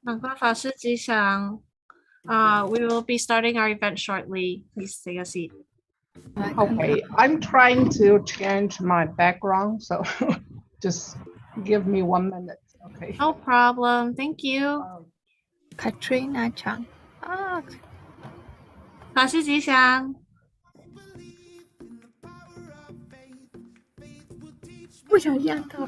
南瓜法师吉祥。We will be starting our event shortly. Please take a seat. Okay, I'm trying to change my background, so just give me 1 minute. Okay. No problem. Thank you. Katrina 讲啊，法师吉祥。不想让到。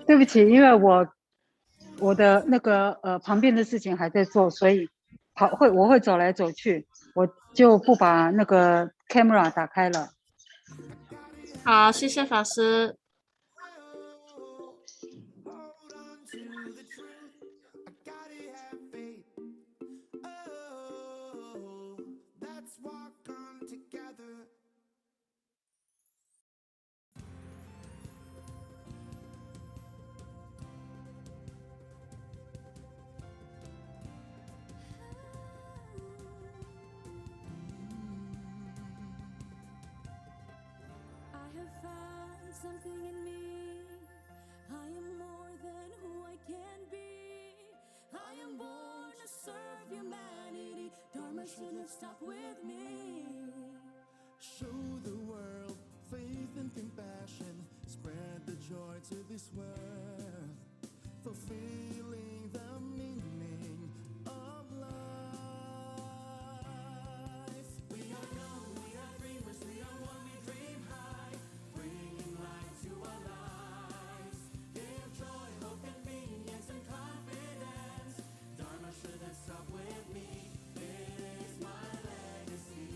对不起，因为我的那个旁边的事情还在做，所以我会走来走去，我就不把那个 camera 打开了。好，谢谢法师。Something in me, I am more than who I can be. I am born to serve humanity. Dharma shouldn't stop with me. Show the world faith and compassion. Spread the joy to this world. Fulfilling the meaning of life. We are young, we are dreamers, we are one, we dream high. Bringing light to our lives. Give joy, hope, convenience, and confidence. Dharma shouldn't stop with me. It is my legacy.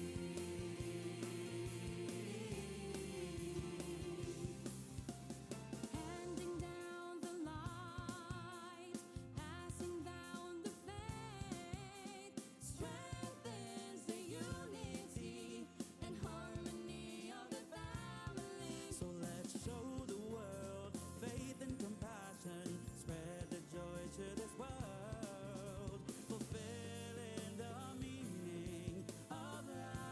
Handing down the light, passing down the faith, strengthens the unity and harmony of the family. So let's show the world faith and compassion. Spread the joy to this world. Fulfilling the meaning of life.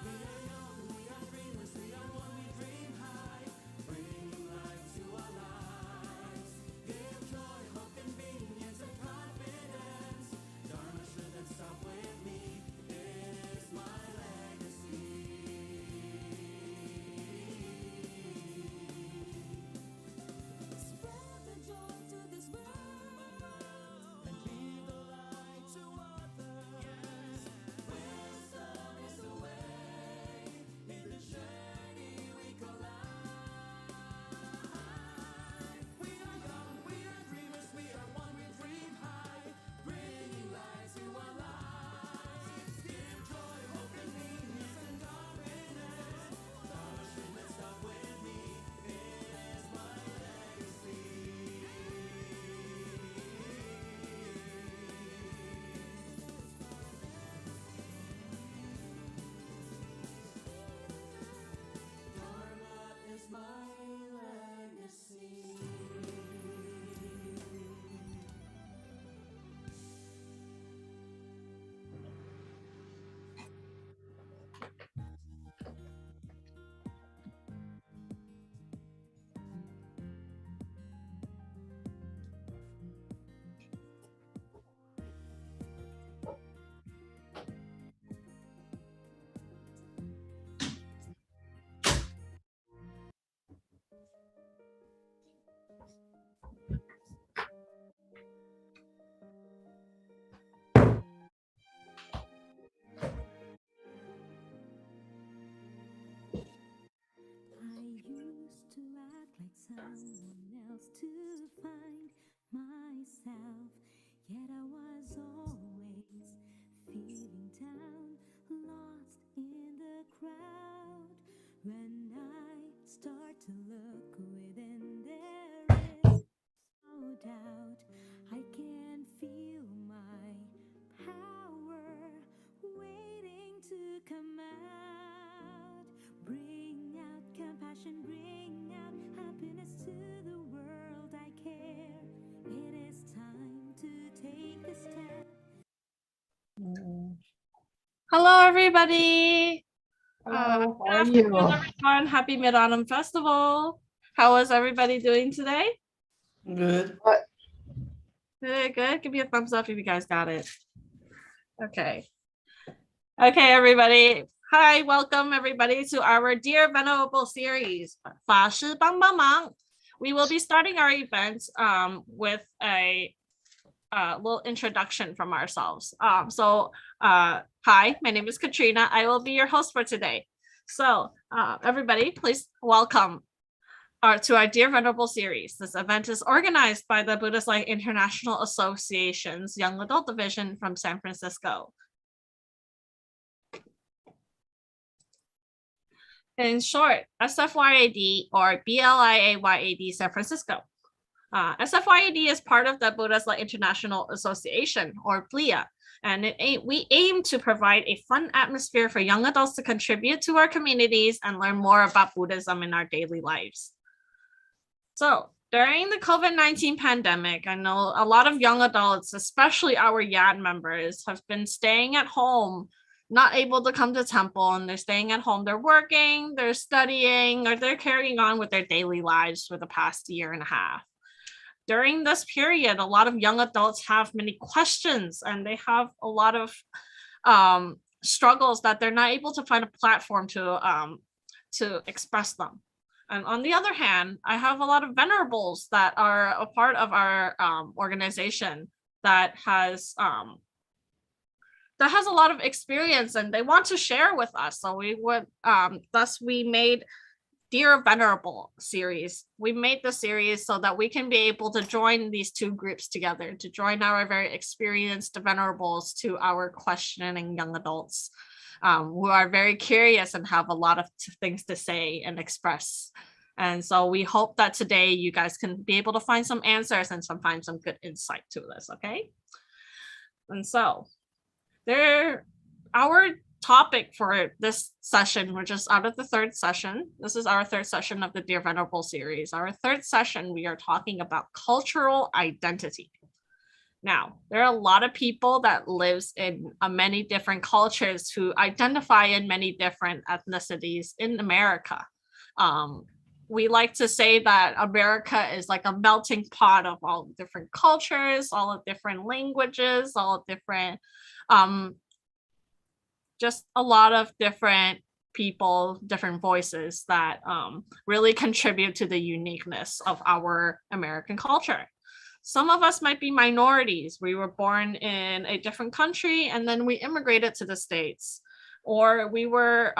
We are young, we are dreamers, we are one, we dream high. Bringing light to our lives. Give joy, hope, convenience, and confidence. Dharma shouldn't stop with me. It is my legacy. Spread the joy to this world. And be the light to others. Wisdom is the way. In the journey we collide. We are young, we are dreamers, we are one, we dream high. Bringing light to our lives. Give joy, hope, convenience, and confidence. Dharma shouldn't stop with me. It is my legacy. Dharma is my legacy. I used to act like someone else to find myself, yet I was always feeling down, lost in the crowd. When I start to look within, there is no doubt I can feel my power waiting to come out. Bring out compassion, bring out happiness to the world. I care. It is time to take the step. Hello, everybody. Hello, how are Good you? afternoon, everyone. Happy Mid-Autumn Festival. How is everybody doing today? Good. Good, good. Give me a thumbs up if you guys got it. Okay. Okay, everybody. Hi, welcome everybody to our Dear Venerable series, 法师帮帮忙. We will be starting our event with a little introduction from ourselves. Hi, my name is Katrina. I will be your host for today. So everybody, please welcome to our Dear Venerable series. This event is organized by the Buddhist Light International Association's Young Adult Division from San Francisco. In short, SFYAD or BLIA-YAD San Francisco. SFYAD is part of the Buddhist Light International Association or BLIA, and we aim to provide a fun atmosphere for young adults to contribute to our communities and learn more about Buddhism in our daily lives. So during the COVID-19 pandemic, I know a lot of young adults, especially our YAD members, have been staying at home, not able to come to temple, and they're staying at home. They're working, they're studying, or they're carrying on with their daily lives for the past year and a half. During this period, a lot of young adults have many questions, and they have a lot of struggles that they're not able to find a platform to express them. And on the other hand, I have a lot of venerables that are a part of our organization that has a lot of experience, and they want to share with us. So we would, thus we made Dear Venerable series. We made the series so that we can be able to join these two groups together, to join our very experienced venerables to our questioning young adults who are very curious and have a lot of things to say and express. And so we hope that today you guys can be able to find some answers and find some good insight to this, okay? And so our topic for this session, which is out of the third session, this is our third session of the Dear Venerable series. Our third session, we are talking about cultural identity. Now, there are a lot of people that lives in many different cultures who identify in many different ethnicities in America. We like to say that America is like a melting pot of all different cultures, all the different languages, all different, just a lot of different people, different voices that really contribute to the uniqueness of our American culture. Some of us might be minorities. We were born in a different country and then we immigrated to the States, or we were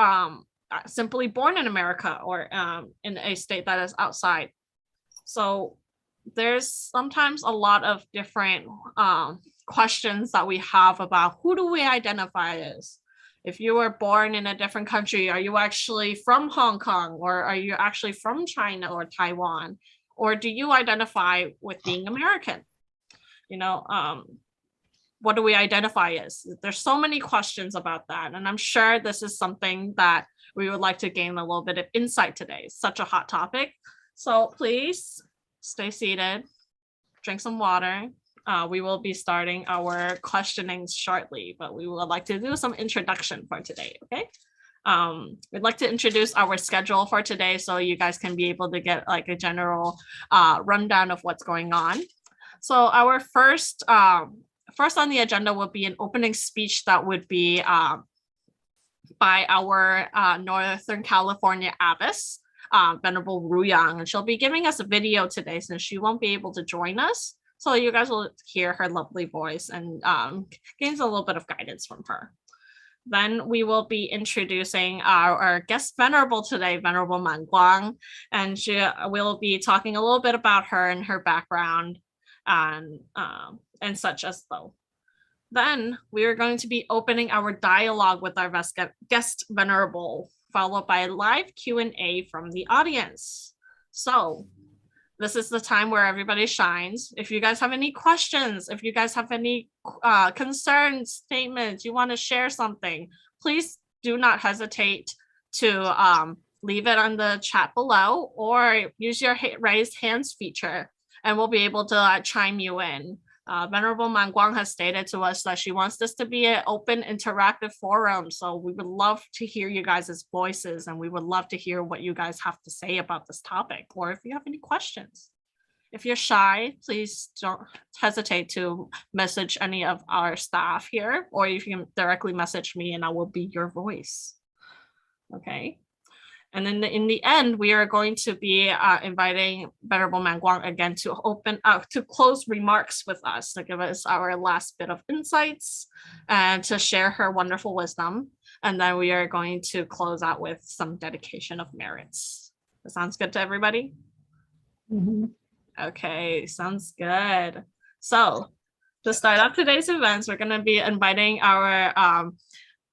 simply born in America or in a state that is outside. So there's sometimes a lot of different questions that we have about who do we identify as? If you were born in a different country, are you actually from Hong Kong, or are you actually from China or Taiwan? Or do you identify with being American? You know, what do we identify as? There's so many questions about that. And I'm sure this is something that we would like to gain a little bit of insight today. It's such a hot topic. So please stay seated, drink some water. We will be starting our questioning shortly, but we would like to do some introduction for today, okay? We'd like to introduce our schedule for today so you guys can be able to get like a general rundown of what's going on. So our first on the agenda will be an opening speech that would be by our Northern California abbess, Venerable Ruyang, and she'll be giving us a video today since she won't be able to join us. So you guys will hear her lovely voice and gain a little bit of guidance from her. Then we will be introducing our guest venerable today, Venerable Man Guang, and she will be talking a little bit about her and her background and such as though. Then we are going to be opening our dialogue with our guest venerable, followed by a live Q&A from the audience. So this is the time where everybody shines. If you guys have any questions, if you guys have any concerns, statements, you want to share something, please do not hesitate to leave it on the chat below or use your raised hands feature and we'll be able to chime you in. Venerable Man Guang has stated to us that she wants this to be an open, interactive forum. So we would love to hear you guys' voices and we would love to hear what you guys have to say about this topic or if you have any questions. If you're shy, please don't hesitate to message any of our staff here, or you can directly message me and I will be your voice. Okay. And then in the end, we are going to be inviting Venerable Man Guang again to open up, to close remarks with us, to give us our last bit of insights and to share her wonderful wisdom. And then we are going to close out with some dedication of merits. That sounds good to everybody? Mhm. Okay, sounds good. So to start off today's events, we're going to be inviting our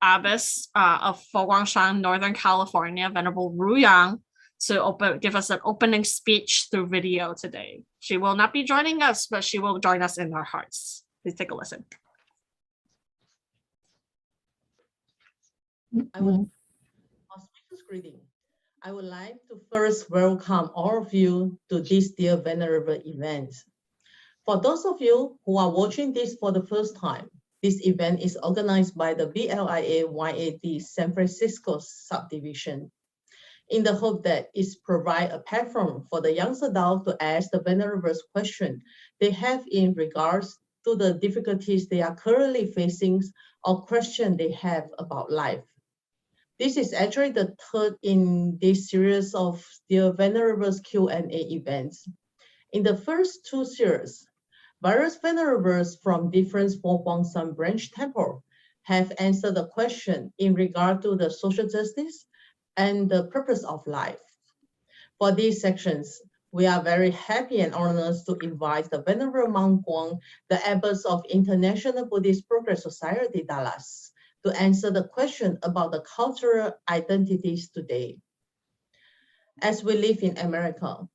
abbess of Foguangshan, Northern California, Venerable Ru Yang, to give us an opening speech through video today. She will not be joining us, but she will join us in our hearts. Please take a listen. I would auspicious greeting. I would like to first welcome all of you to this dear Venerable event. For those of you who are watching this for the first time, this event is organized by the BLIA-YAD San Francisco subdivision in the hope that it provides a platform for the young adults to ask the Venerables questions they have in regards to the difficulties they are currently facing or questions they have about life. This is actually the third in this series of the Venerables Q&A events. In the first two series, various Venerables from different Foguangshan branch temple have answered the question in regard to the social justice and the purpose of life. For these sections, we are very happy and honored to invite the Venerable Monk Guang, the abbess of International Buddhist Progress Society, Dallas, to answer the question about the cultural identities today. As we live in America,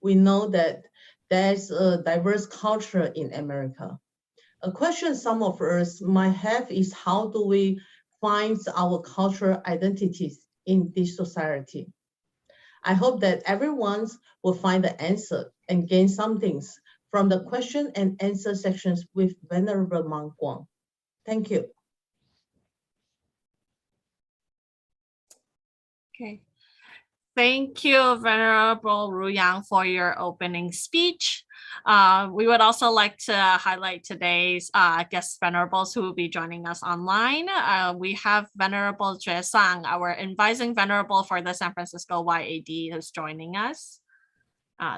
we know that there's a diverse culture in America. A question some of us might have is how do we find our cultural identities in this society? I hope that everyone will find the answer and gain some things from the question and answer sections with Venerable Monk Guang. Thank you. Okay. Thank you, Venerable Ru Yang, for your opening speech. We would also like to highlight today's guest venerables who will be joining us online. We have Venerable Jue Sang, our advising venerable for the San Francisco YAD, who's joining us.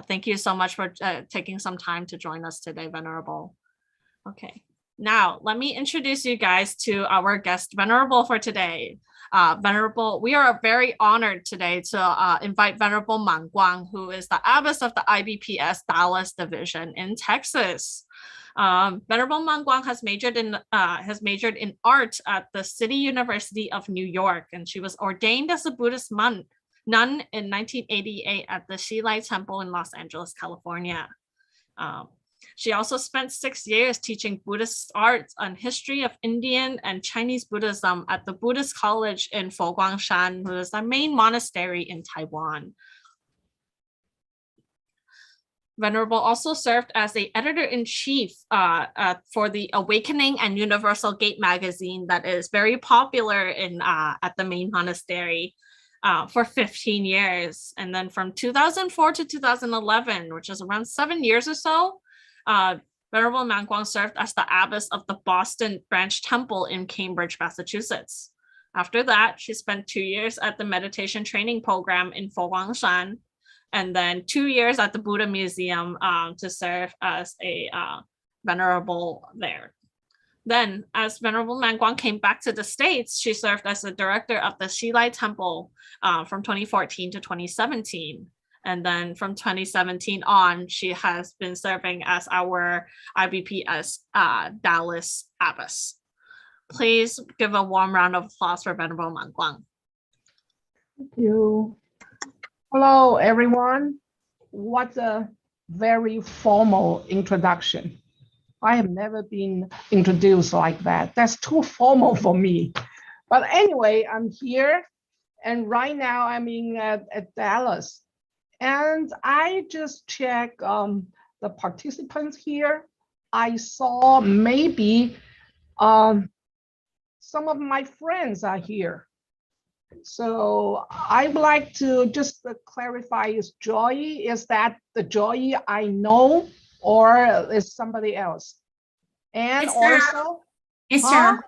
Thank you so much for taking some time to join us today, Venerable. Okay, now let me introduce you guys to our guest venerable for today. Venerable, we are very honored today to invite Venerable Monk Guang, who is the abbess of the IBPS Dallas division in Texas. Venerable Monk Guang has majored in art at the City University of New York, and she was ordained as a Buddhist nun in 1988 at the Xilai Temple in Los Angeles, California. She also spent 6 years teaching Buddhist art and history of Indian and Chinese Buddhism at the Buddhist College in Foguangshan, who is the main monastery in Taiwan. Venerable also served as the editor-in-chief for the Awakening and Universal Gate magazine that is very popular at the main monastery for 15 years. And then from 2004 to 2011, which is around 7 years or so, Venerable Monk Guang served as the abbess of the Boston Branch Temple in Cambridge, Massachusetts. After that, she spent 2 years at the meditation training program in Foguangshan, and then 2 years at the Buddha Museum to serve as a venerable there. Then, as Venerable Monk Guang came back to the States, she served as the director of the Xilai Temple from 2014 to 2017. And then from 2017 on, she has been serving as our IBPS Dallas abbess. Please give a warm round of applause for Venerable Monk Guang. Thank you. Hello, everyone. What a very formal introduction. I have never been introduced like that. That's too formal for me. But anyway, I'm here. And right now I'm at Dallas. And I just checked the participants here. I saw maybe some of my friends are here. So I would like to just clarify, is Joy, is that the Joy I know, or is somebody else? And It's also, It's huh? her.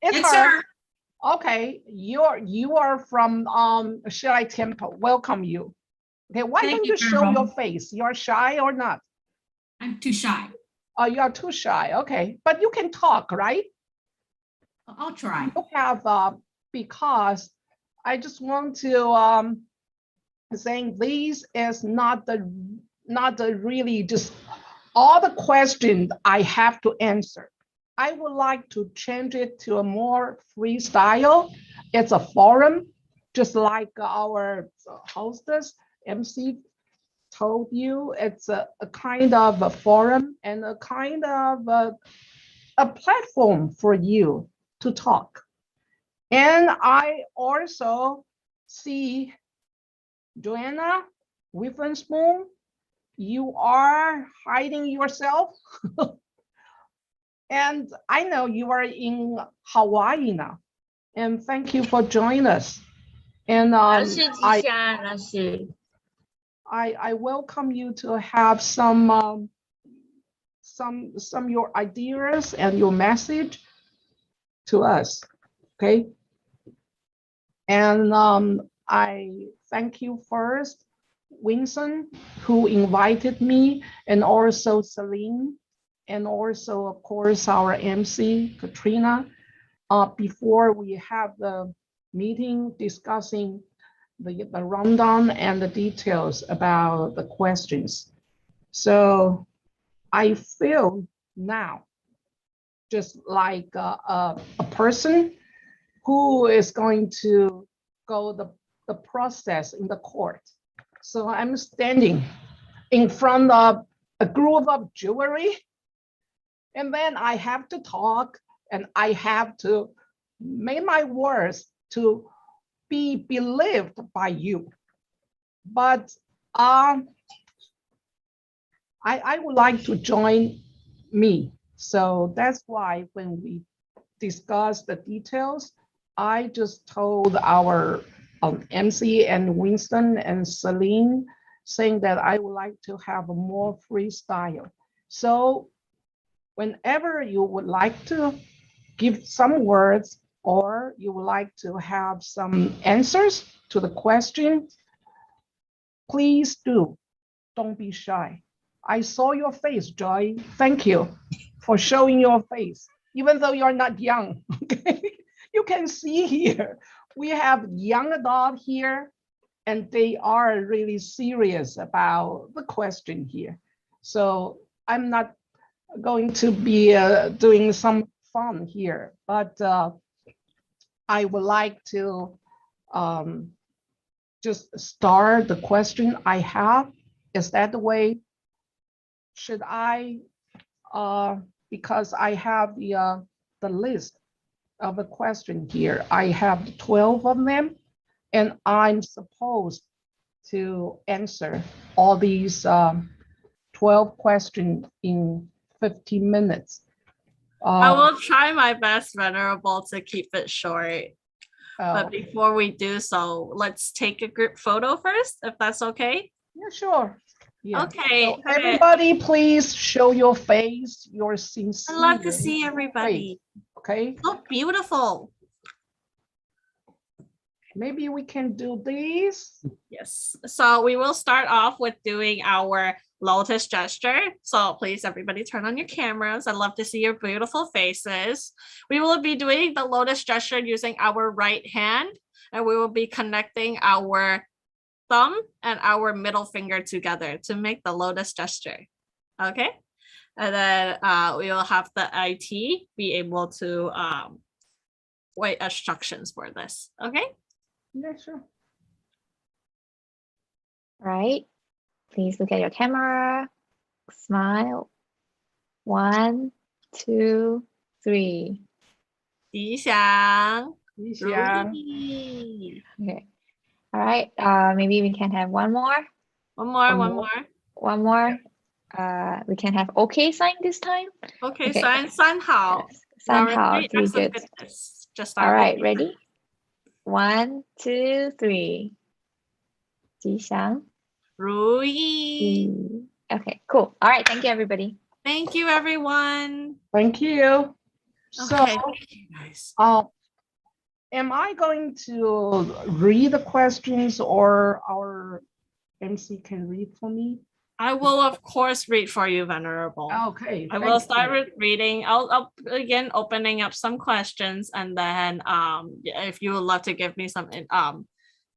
It's her. Okay, you are from Xilai Temple. Welcome you. Okay, why Thank don't you, you show your Venerable. face? You're shy or not? I'm too shy. Oh, you are too shy. Okay, but you can talk, right? I'll try. You have because I just want to saying this is not the not really just all the questions I have to answer. I would like to change it to a more freestyle. It's a forum, just like our hostess, MC told you. It's a kind of a forum and a kind of a platform for you to talk. And I also see Joanna Witherspoon, you are hiding yourself. And I know you are in Hawaii now. And thank you for joining us. And I welcome you to have some your ideas and your message to us. Okay. And I thank you first, Winston, who invited me, and also Celine, and also, of course, our MC, Katrina, before we have the meeting discussing the rundown and the details about the questions. So I feel now just like a person who is going to go the process in the court. So I'm standing in front of a group of jewelry, and then I have to talk and I have to make my words to be believed by you. But I would like to join me. So that's why when we discuss the details, I just told our MC and Winston and Celine saying that I would like to have a more freestyle. So whenever you would like to give some words or you would like to have some answers to the question, please do. Don't be shy. I saw your face, Joy. Thank you for showing your face, even though you're not young. Okay? You can see here, we have young adult here, and they are really serious about the question here. So I'm not going to be doing some fun here, but I would like to just start the question I have. Is that the way? Should I, because I have the list of a question here. I have 12 of them, and I'm supposed to answer all these 12 questions in 15 minutes. I will try my best, Venerable, to keep it short. But before we do so, let's take a group photo first, if that's okay. Yeah, sure. Yeah. Okay. So everybody, please show your face, your sincere. I'd love to see everybody. Face. Okay. So beautiful. Maybe we can do this. Yes. So we will start off with doing our lotus gesture. So please, everybody, turn on your cameras. I'd love to see your beautiful faces. We will be doing the lotus gesture using our right hand, and we will be connecting our thumb and our middle finger together to make the lotus gesture. Okay. And then we will have the IT be able to write instructions for this. Okay. Yeah, sure. All right. Please look at your camera. Smile. 1, 2, 3. 吉祥，吉祥。如意。 Okay. All right. Maybe we can have one more. One more. One more. We can have okay sign this time. Okay, 三好。 Yes. 三好, Three 3 acts of good. goodness. Just All our right. okay. Ready? 1, 2, 3. 吉祥。如意。 Okay, cool. All right. Thank you, everybody. Thank you, everyone. Thank you. So, Okay, thank you guys. am I going to read the questions or our MC can read for me? I will, of course, read for you, Venerable. Okay. I will start with reading. I'll begin opening up some questions, and then if you would love to give me some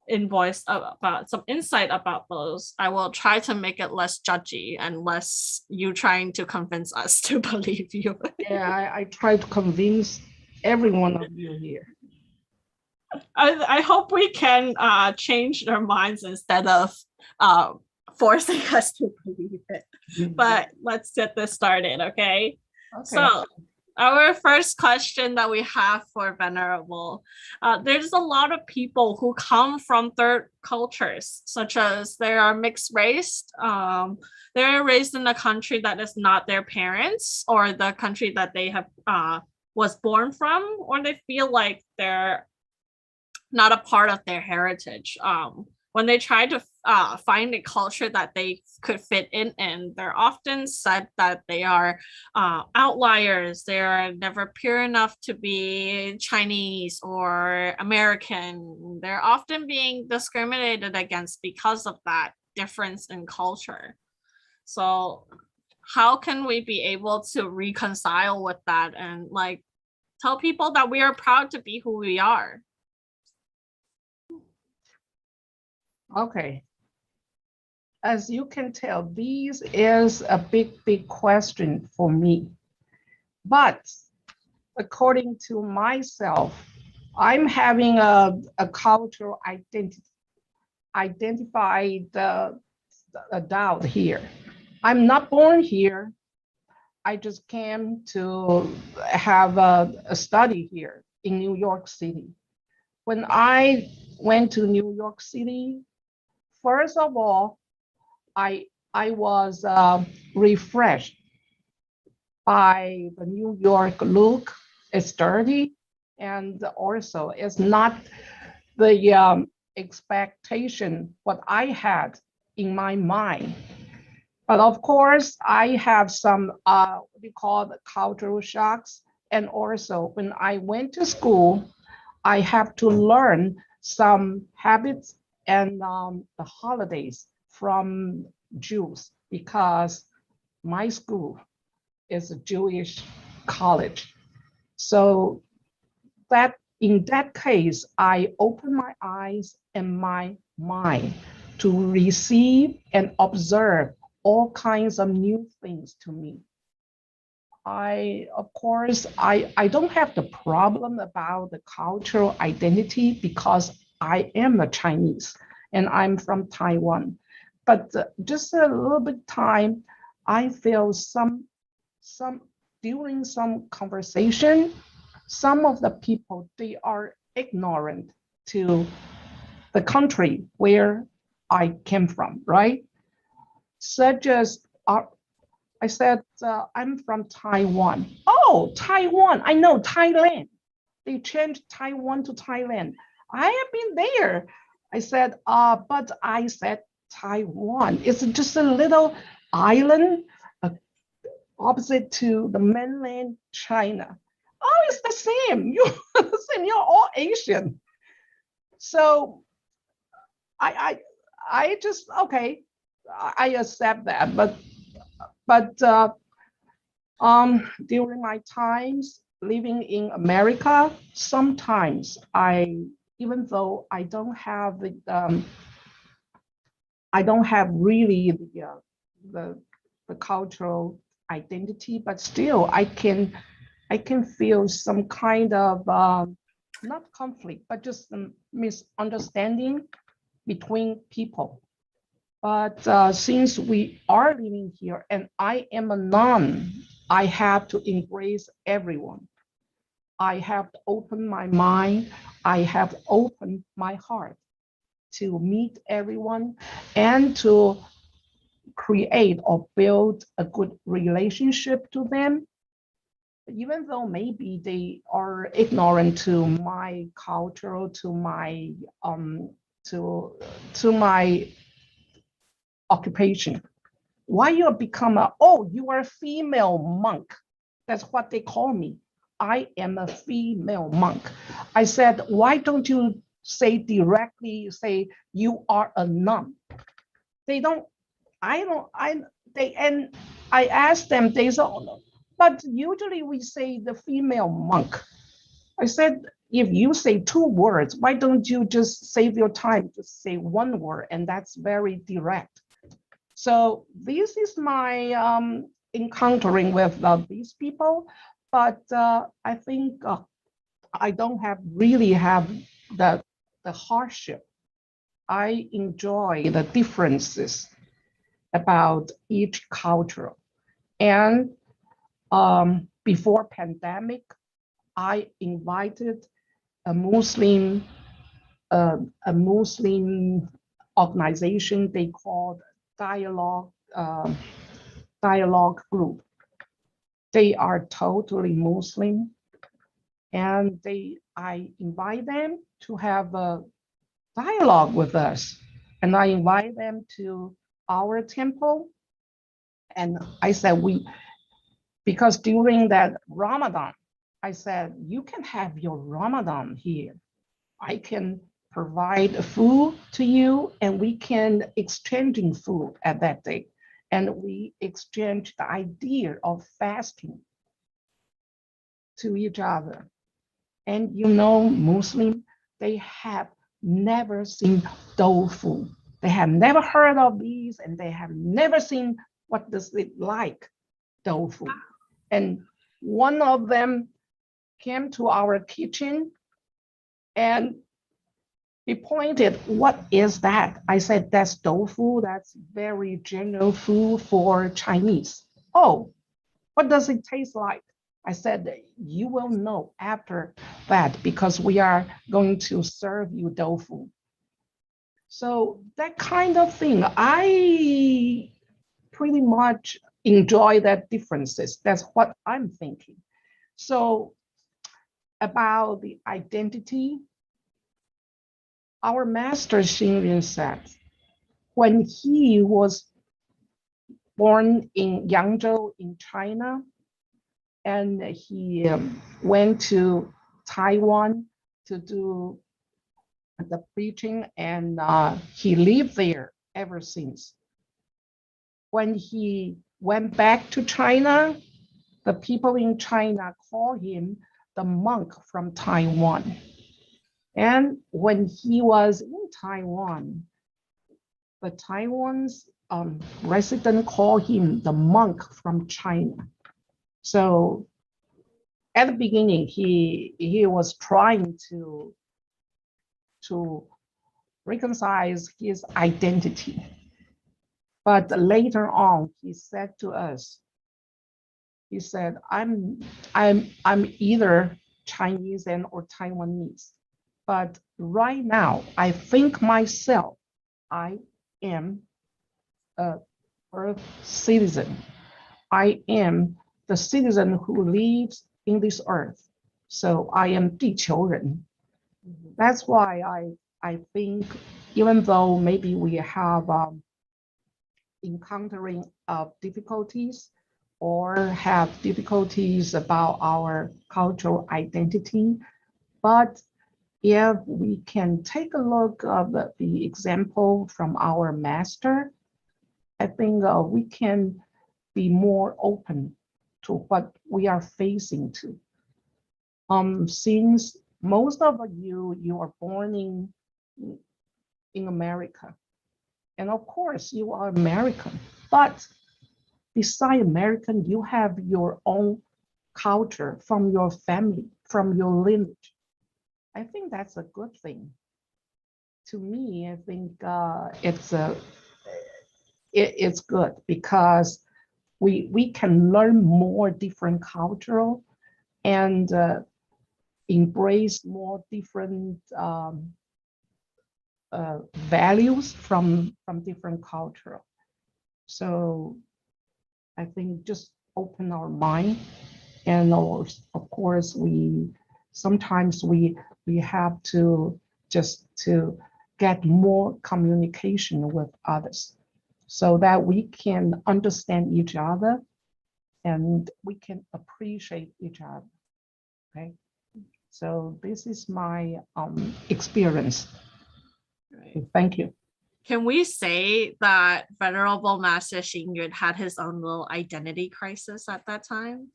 about some insight about those, I will try to make it less judgy and less you trying to convince us to believe you. Yeah, I try to convince every one of you here. I hope we can change their minds instead of forcing us to believe it. But let's get this started, okay? Okay. So our first question that we have for Venerable, there's a lot of people who come from third cultures, such as they are mixed race. They're raised in a country that is not their parents or the country that they have was born from, or they feel like they're not a part of their heritage. When they try to find a culture that they could fit in, they're often said that they are outliers. They are never pure enough to be Chinese or American. They're often being discriminated against because of that difference in culture. So how can we be able to reconcile with that and like tell people that we are proud to be who we are? Okay. As you can tell, this is a big question for me. But according to myself, I'm having a cultural identified doubt here. I'm not born here. I just came to have a study here in New York City. When I went to New York City, first of all, I was refreshed by the New York look. It's dirty, and also it's not the expectation what I had in my mind. But of course, I have some what we call the cultural shocks. And also, when I went to school, I have to learn some habits and the holidays from Jews because my school is a Jewish college. So that in that case, I open my eyes and my mind to receive and observe all kinds of new things to me. Of course, I don't have the problem about the cultural identity because I am a Chinese and I'm from Taiwan. But just a little bit time, I feel some during some conversation, some of the people, they are ignorant to the country where I came from, right? Such as I said, I'm from Taiwan. Oh, Taiwan, I know Thailand. They changed Taiwan to Thailand. I have been there. I said, but I said Taiwan. It's just a little island opposite to the mainland China. Oh, it's the same. You're the same. You're all Asian. So I just, okay, I accept that. But during my times living in America, sometimes even though I don't have really the cultural identity, but still I can feel some kind of not conflict, but just some misunderstanding between people. But since we are living here and I am a nun, I have to embrace everyone. I have to open my mind. I have to open my heart to meet everyone and to create or build a good relationship to them. Even though maybe they are ignorant to my culture, to my occupation. Why you become you are a female monk? That's what they call me. I am a female monk. I said, why don't you say directly, say you are a nun? They don't, and I asked them, they said, but usually we say the female monk. I said, if you say 2 words, why don't you just save your time to say 1 word? And that's very direct. So this is my encountering with these people, but I think I don't really have the hardship. I enjoy the differences about each culture. And before pandemic, I invited a Muslim organization they called dialogue group. They are totally Muslim, and I invite them to have a dialogue with us, and I invite them to our temple. And I said, because during that Ramadan, I said, you can have your Ramadan here. I can provide food to you, and we can exchanging food at that day. And we exchange the idea of fasting to each other. And you know, Muslim, they have never seen tofu. They have never heard of these, and they have never seen what does it like, tofu. And one of them came to our kitchen and he pointed, what is that? I said, that's tofu. That's very general food for Chinese. Oh, what does it taste like? I said, you will know after that because we are going to serve you tofu. So that kind of thing, I pretty much enjoy that differences. That's what I'm thinking. So about the identity, our master Xing said, when he was born in Yangzhou in China, and he went to Taiwan to do the preaching, and he lived there ever since. When he went back to China, the people in China call him the monk from Taiwan. And when he was in Taiwan, the Taiwan's resident called him the monk from China. So at the beginning, he was trying to reconcile his identity. But later on, he said to us, he said, I'm either Chinese or Taiwanese. But right now, I think myself, I am a Earth citizen. I am the citizen who lives in this earth. So I am 地球人. That's why I think even though maybe we have encountering difficulties or have difficulties about our cultural identity, but if we can take a look at the example from our master, I think we can be more open to what we are facing to. Since most of you are born in America, and of course you are American, but beside American, you have your own culture from your family, from your lineage. I think that's a good thing. To me, I think it's good because we can learn more different cultural and embrace more different values from different culture. So I think just open our mind, and of course sometimes we have to just to get more communication with others so that we can understand each other and we can appreciate each other. Okay, so this is my experience. Thank you. Can we say that Venerable Master Xing Yun had his own little identity crisis at that time?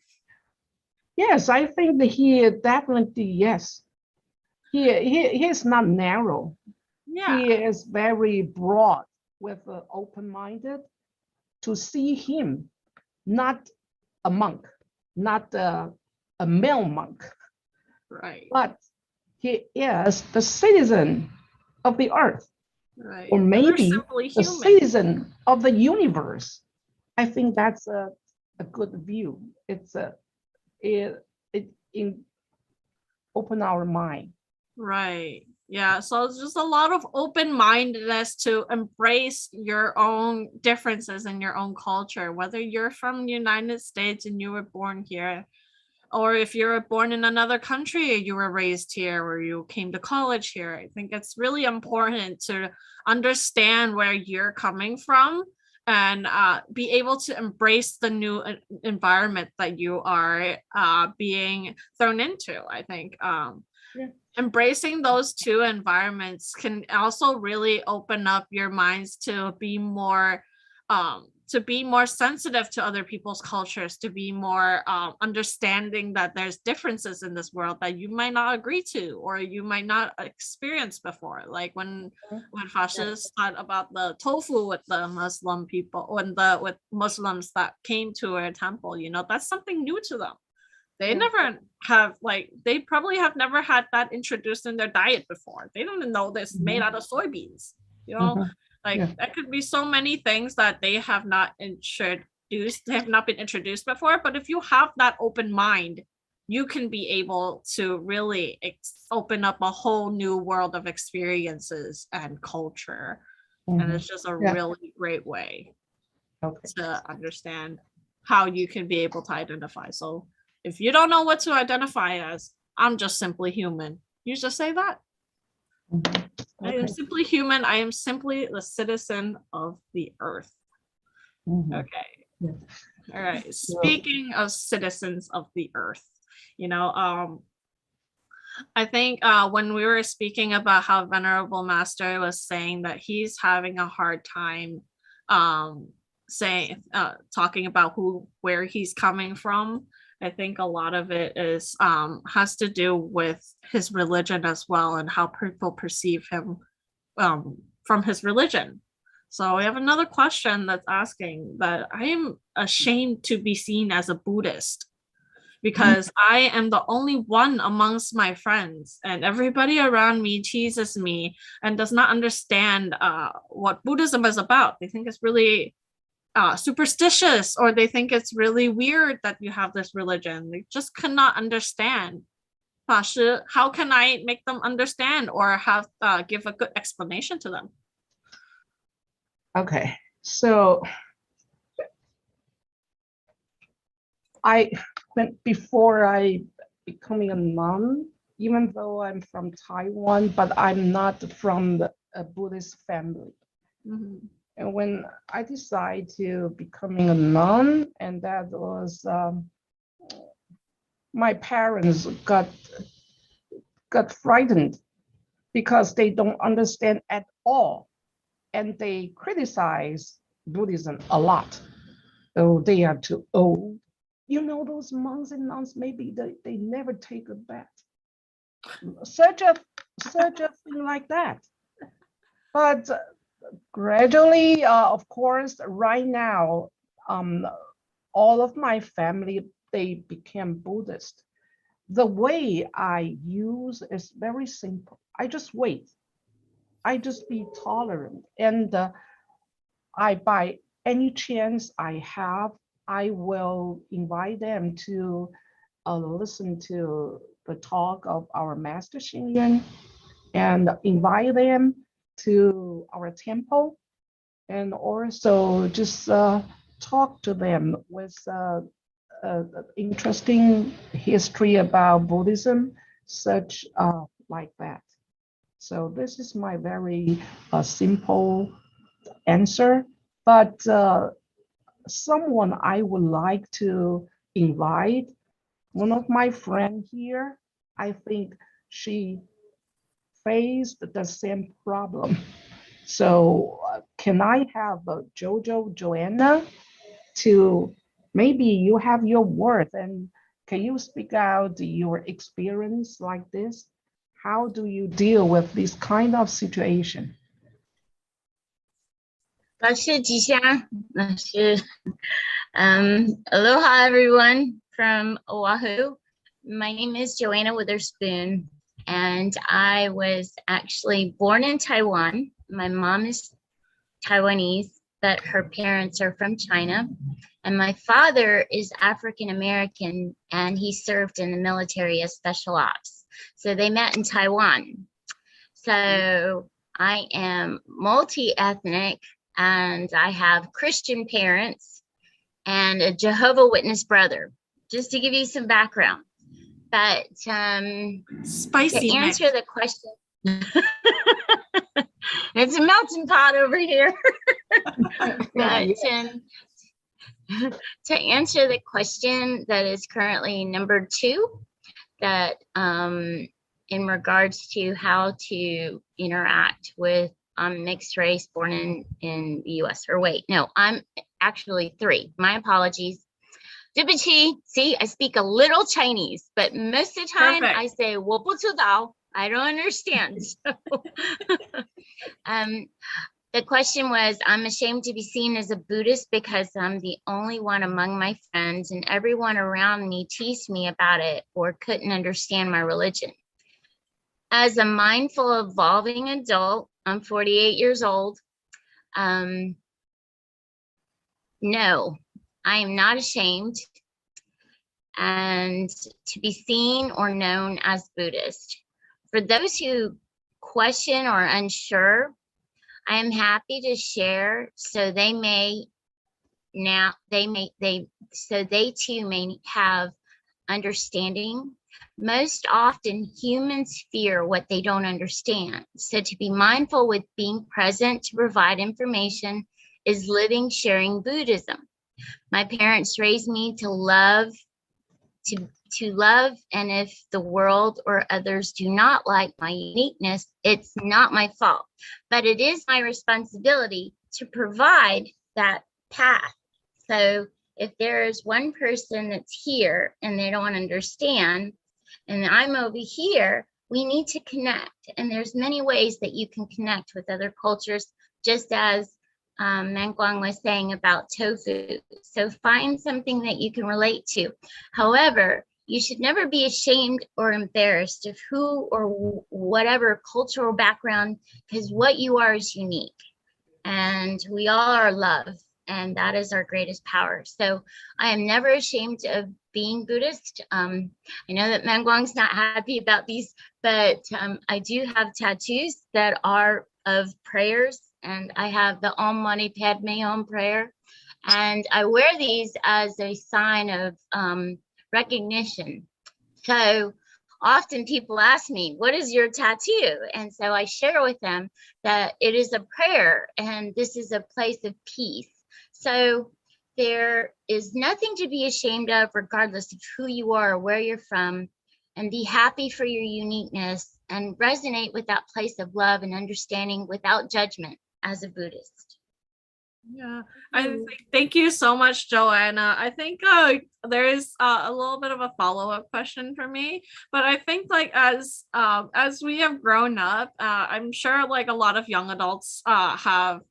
Yes, I think that he definitely, yes. he is not narrow. Yeah. He is very broad with open-minded to see him, not a monk, not a male monk, Right. but he is the citizen of the earth, Right. or They're maybe simply the human. citizen of the universe. I think that's a good view. It open our mind. Right. Yeah. So it's just a lot of open-mindedness to embrace your own differences in your own culture, whether you're from the United States and you were born here, or if you were born in another country, you were raised here, or you came to college here. I think it's really important to understand where you're coming from and be able to embrace the new environment that you are being thrown into. I think Yeah. embracing those two environments can also really open up your minds to be more sensitive to other people's cultures, to be more understanding that there's differences in this world that you might not agree to or you might not experience before. Like when Fashists thought about the tofu with the Muslim people, with Muslims that came to a temple, that's something new to them. They never have, they probably have never had that introduced in their diet before. They don't even know this made out of soybeans. There could be so many things that they have not introduced, they have not been introduced before. But if you have that open mind, you can be able to really open up a whole new world of experiences and culture. And it's just a really great way to understand how you can be able to identify. So if you don't know what to identify as, I'm just simply human. You just say that. I am simply human. I am simply the citizen of the earth. Okay. Yeah. All right. Speaking of citizens of the earth, I think when we were speaking about how Venerable Master was saying that he's having a hard time talking about where he's coming from, I think a lot of it is has to do with his religion as well and how people perceive him from his religion. So we have another question that's asking that I am ashamed to be seen as a Buddhist because I am the only one amongst my friends and everybody around me teases me and does not understand what Buddhism is about. They think it's really superstitious, or they think it's really weird that you have this religion. They just cannot understand. How can I make them understand or have give a good explanation to them? Okay, so before I becoming a nun, even though I'm from Taiwan, but I'm not from a Buddhist family. And when I decided to becoming a nun, and that was my parents got frightened because they don't understand at all, and they criticize Buddhism a lot. Oh, they are too old. Those monks and nuns, maybe they never take a bath. Such a thing like that. But gradually, of course, right now, all of my family, they became Buddhist. The way I use is very simple. I just wait. I just be tolerant. And by any chance I have, I will invite them to listen to the talk of our Master Xing Yun and invite them to our temple, and also just talk to them with interesting history about Buddhism, such like that. So this is my very simple answer, but someone I would like to invite, one of my friends here, I think she faced the same problem. So can I have Joanna, to maybe you have your words, and can you speak out your experience like this? How do you deal with this kind of situation? 老师吉祥，老师，Aloha everyone from Oahu. My name is Joanna Witherspoon, and I was actually born in Taiwan. My mom is Taiwanese, but her parents are from China. And my father is African American, and he served in the military as special ops. So they met in Taiwan. So I am multi-ethnic, and I have Christian parents and a Jehovah Witness brother, just to give you some background. But Spicy to mix. answer the question, it's a melting pot over here. But to answer the question that is currently number 2, that in regards to how to interact with mixed race born in the US, or wait, no, I'm actually 3. My apologies. 对不起. See, I speak a little Chinese, but most of the time Perfect. I say 我不知道. I don't understand. So, the question was, I'm ashamed to be seen as a Buddhist because I'm the only one among my friends, and everyone around me teased me about it or couldn't understand my religion. As a mindful, evolving adult, I'm 48 years old. No, I am not ashamed and to be seen or known as Buddhist. For those who question or unsure, I am happy to share so they too may have understanding. Most often humans fear what they don't understand. So to be mindful with being present to provide information is living, sharing Buddhism. My parents raised me to love, and if the world or others do not like my uniqueness, it's not my fault, but it is my responsibility to provide that path. So if there is one person that's here and they don't understand, and I'm over here, we need to connect. And there's many ways that you can connect with other cultures, just as Manguang was saying about tofu. So find something that you can relate to. However, you should never be ashamed or embarrassed of who or whatever cultural background, because what you are is unique. And we all are love, and that is our greatest power. So I am never ashamed of being Buddhist. I know that Manguang's not happy about these, but I do have tattoos that are of prayers, and I have the Om Mani Padme Hum prayer, and I wear these as a sign of recognition. So often people ask me, what is your tattoo? And so I share with them that it is a prayer, and this is a place of peace. So there is nothing to be ashamed of, regardless of who you are or where you're from, and be happy for your uniqueness and resonate with that place of love and understanding without judgment as a Buddhist. Yeah, thank you so much, Joanna. I think there is a little bit of a follow-up question for me, but I think like as we have grown up, I'm sure like a lot of young adults have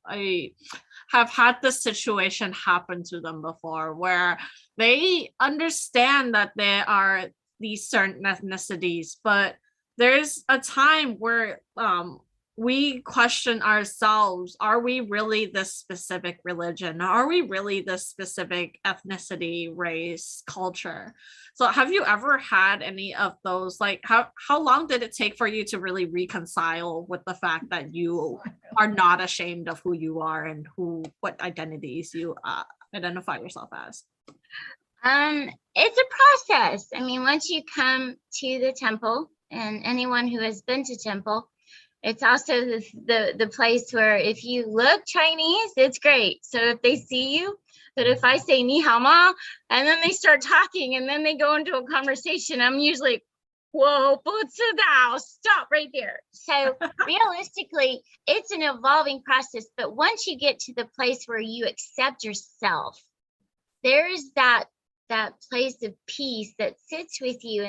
had this situation happen to them before, where they understand that there are these certain ethnicities, but there's a time where we question ourselves, are we really this specific religion? Are we really this specific ethnicity, race, culture? So have you ever had any of those? Like how long did it take for you to really reconcile with the fact that you are not ashamed of who you are and what identities you identify yourself as? It's a process. I mean, once you come to the temple, and anyone who has been to temple, it's also the place where if you look Chinese, it's great. So if they see you, but if I say ni hao ma, and then they start talking and then they go into a conversation, I'm usually, whoa, stop right there. So realistically, it's an evolving process. But once you get to the place where you accept yourself, there is that place of peace that sits with you.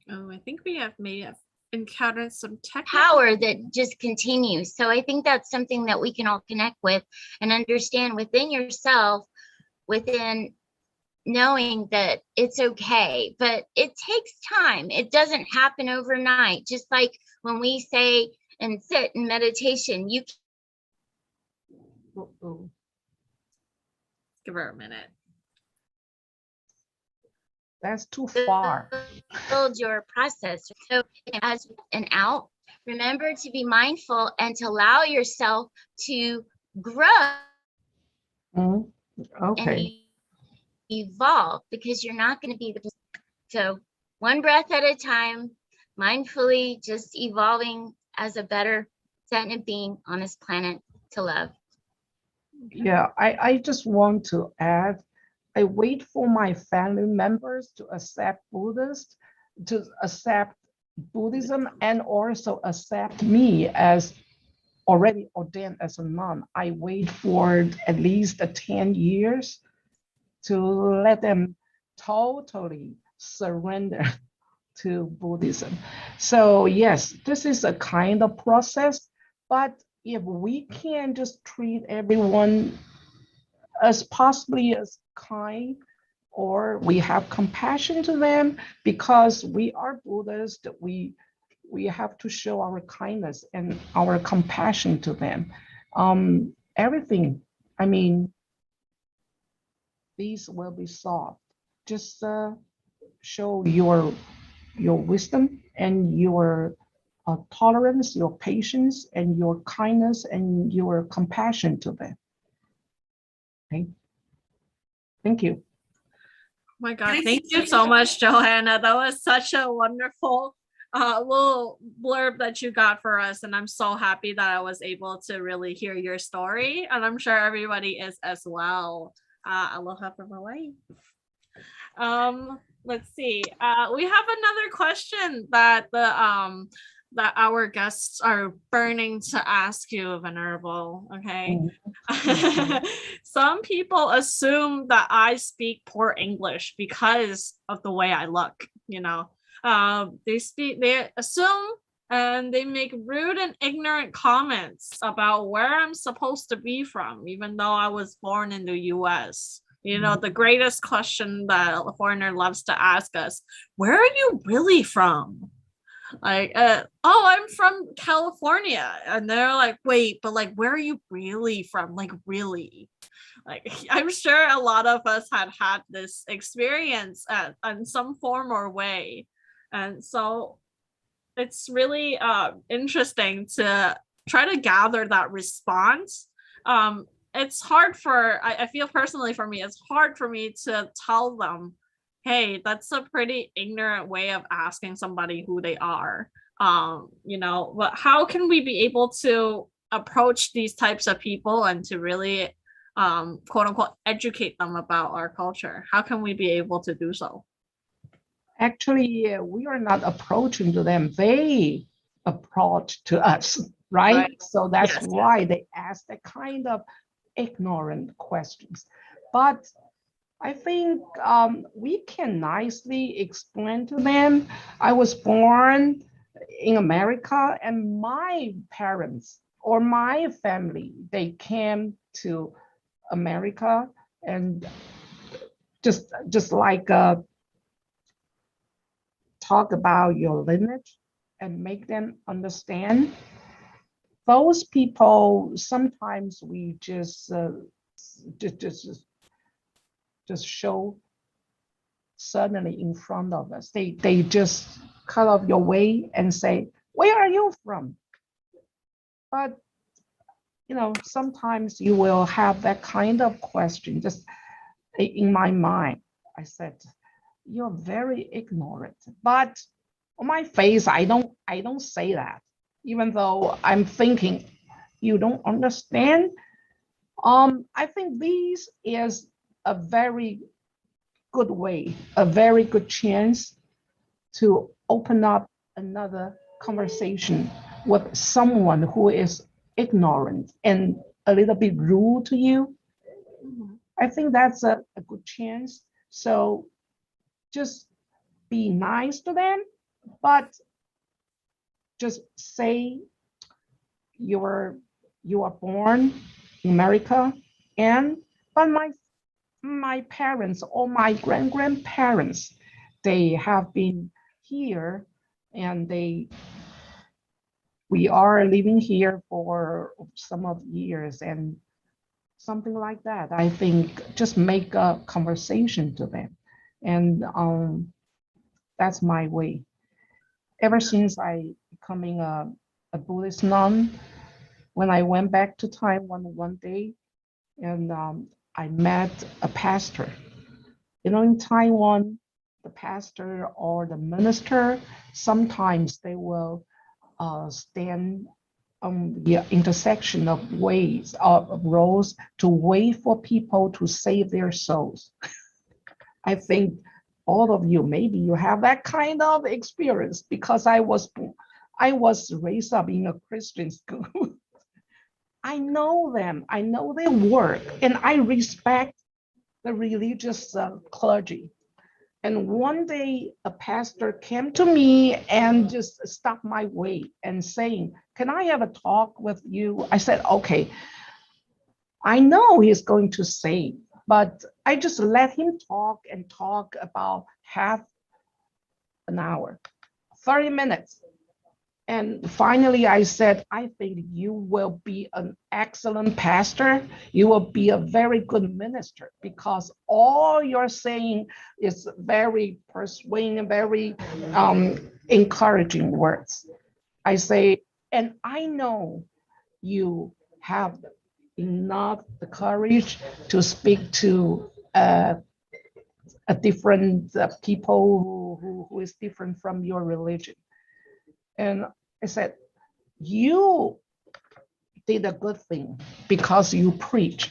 Oh, I think we may have encountered some technical. Power that just continues. So I think that's something that we can all connect with and understand within yourself, within knowing that it's okay, but it takes time. It doesn't happen overnight. Just like when we say and sit in meditation, you Uh-oh. Give her a minute. That's too far. build your process. So as and out, remember to be mindful and to allow yourself to grow Mhm. and Okay. evolve, because you're not going to be the so one breath at a time, mindfully just evolving as a better sentient being on this planet to love. Yeah, I just want to add, I wait for my family members to accept Buddhism and also accept me as already ordained as a nun. I wait for at least 10 years to let them totally surrender to Buddhism. So yes, this is a kind of process, but if we can just treat everyone as possibly as kind, or we have compassion to them because we are Buddhist, we have to show our kindness and our compassion to them. Everything, I mean, these will be solved. Just show your wisdom and your tolerance, your patience, and your kindness and your compassion to them. Okay. Thank you. Oh my God, thank you so much, Johanna. That was such a wonderful little blurb that you got for us. And I'm so happy that I was able to really hear your story. And I'm sure everybody is as well. Aloha from Hawaii. Let's see. We have another question that that our guests are burning to ask you, Venerable. Okay. Some people assume that I speak poor English because of the way I look, you know. They assume and they make rude and ignorant comments about where I'm supposed to be from, even though I was born in the US. You know, the greatest question that a foreigner loves to ask us, where are you really from? Like, oh, I'm from California. And they're like, wait, but like, where are you really from? Like, really? Like, I'm sure a lot of us had this experience in some form or way. And so it's really interesting to try to gather that response. It's hard I feel personally for me, it's hard for me to tell them, hey, that's a pretty ignorant way of asking somebody who they are. You know, but how can we be able to approach these types of people and to really quote unquote educate them about our culture? How can we be able to do so? Actually, we are not approaching to them. They approach to us, right? So that's Yes. why they ask that kind of ignorant questions. But I think we can nicely explain to them. I was born in America, and my parents or my family, they came to America, and just like talk about your lineage and make them understand. Those people, sometimes we just show suddenly in front of us. They just cut off your way and say, where are you from? But you know, sometimes you will have that kind of question. Just in my mind, I said, you're very ignorant. But on my face, I don't say that, even though I'm thinking you don't understand. I think this is a very good way, a very good chance to open up another conversation with someone who is ignorant and a little bit rude to you. I think that's a good chance. So just be nice to them, but just say you are born in America, but my parents or my grandparents, they have been here, and we are living here for some of years, and something like that. I think just make a conversation to them, and that's my way. Ever since I becoming a Buddhist nun, when I went back to Taiwan one day, and I met a pastor. You know, in Taiwan, the pastor or the minister, sometimes they will stand on the intersection of ways of roads to wait for people to save their souls. I think all of you, maybe you have that kind of experience, because I was raised up in a Christian school. I know them, I know their work, and I respect the religious clergy. And one day a pastor came to me and just stopped my way and saying, "Can I have a talk with you?" I said, "Okay." I know he's going to say, but I just let him talk and talk about half an hour, 30 minutes. And finally, I said, "I think you will be an excellent pastor. You will be a very good minister, because all you're saying is very persuading, very encouraging words." I say, "And I know you have enough the courage to speak to a different people who is different from your religion." And I said, "You did a good thing, because you preach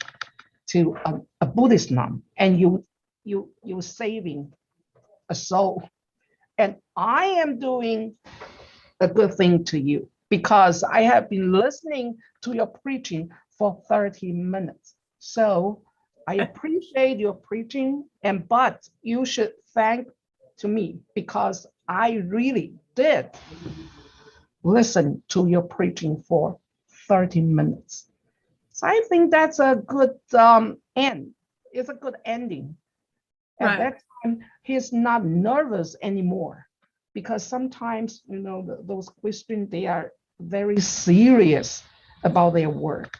to a Buddhist nun, and you saving a soul. And I am doing a good thing to you, because I have been listening to your preaching for 30 minutes. So I appreciate your preaching, but you should thank to me, because I really did listen to your preaching for 30 minutes. So I think that's a good end. It's a good ending. At Right. that time, he's not nervous anymore, because sometimes, you know, those Christians, they are very serious about their work.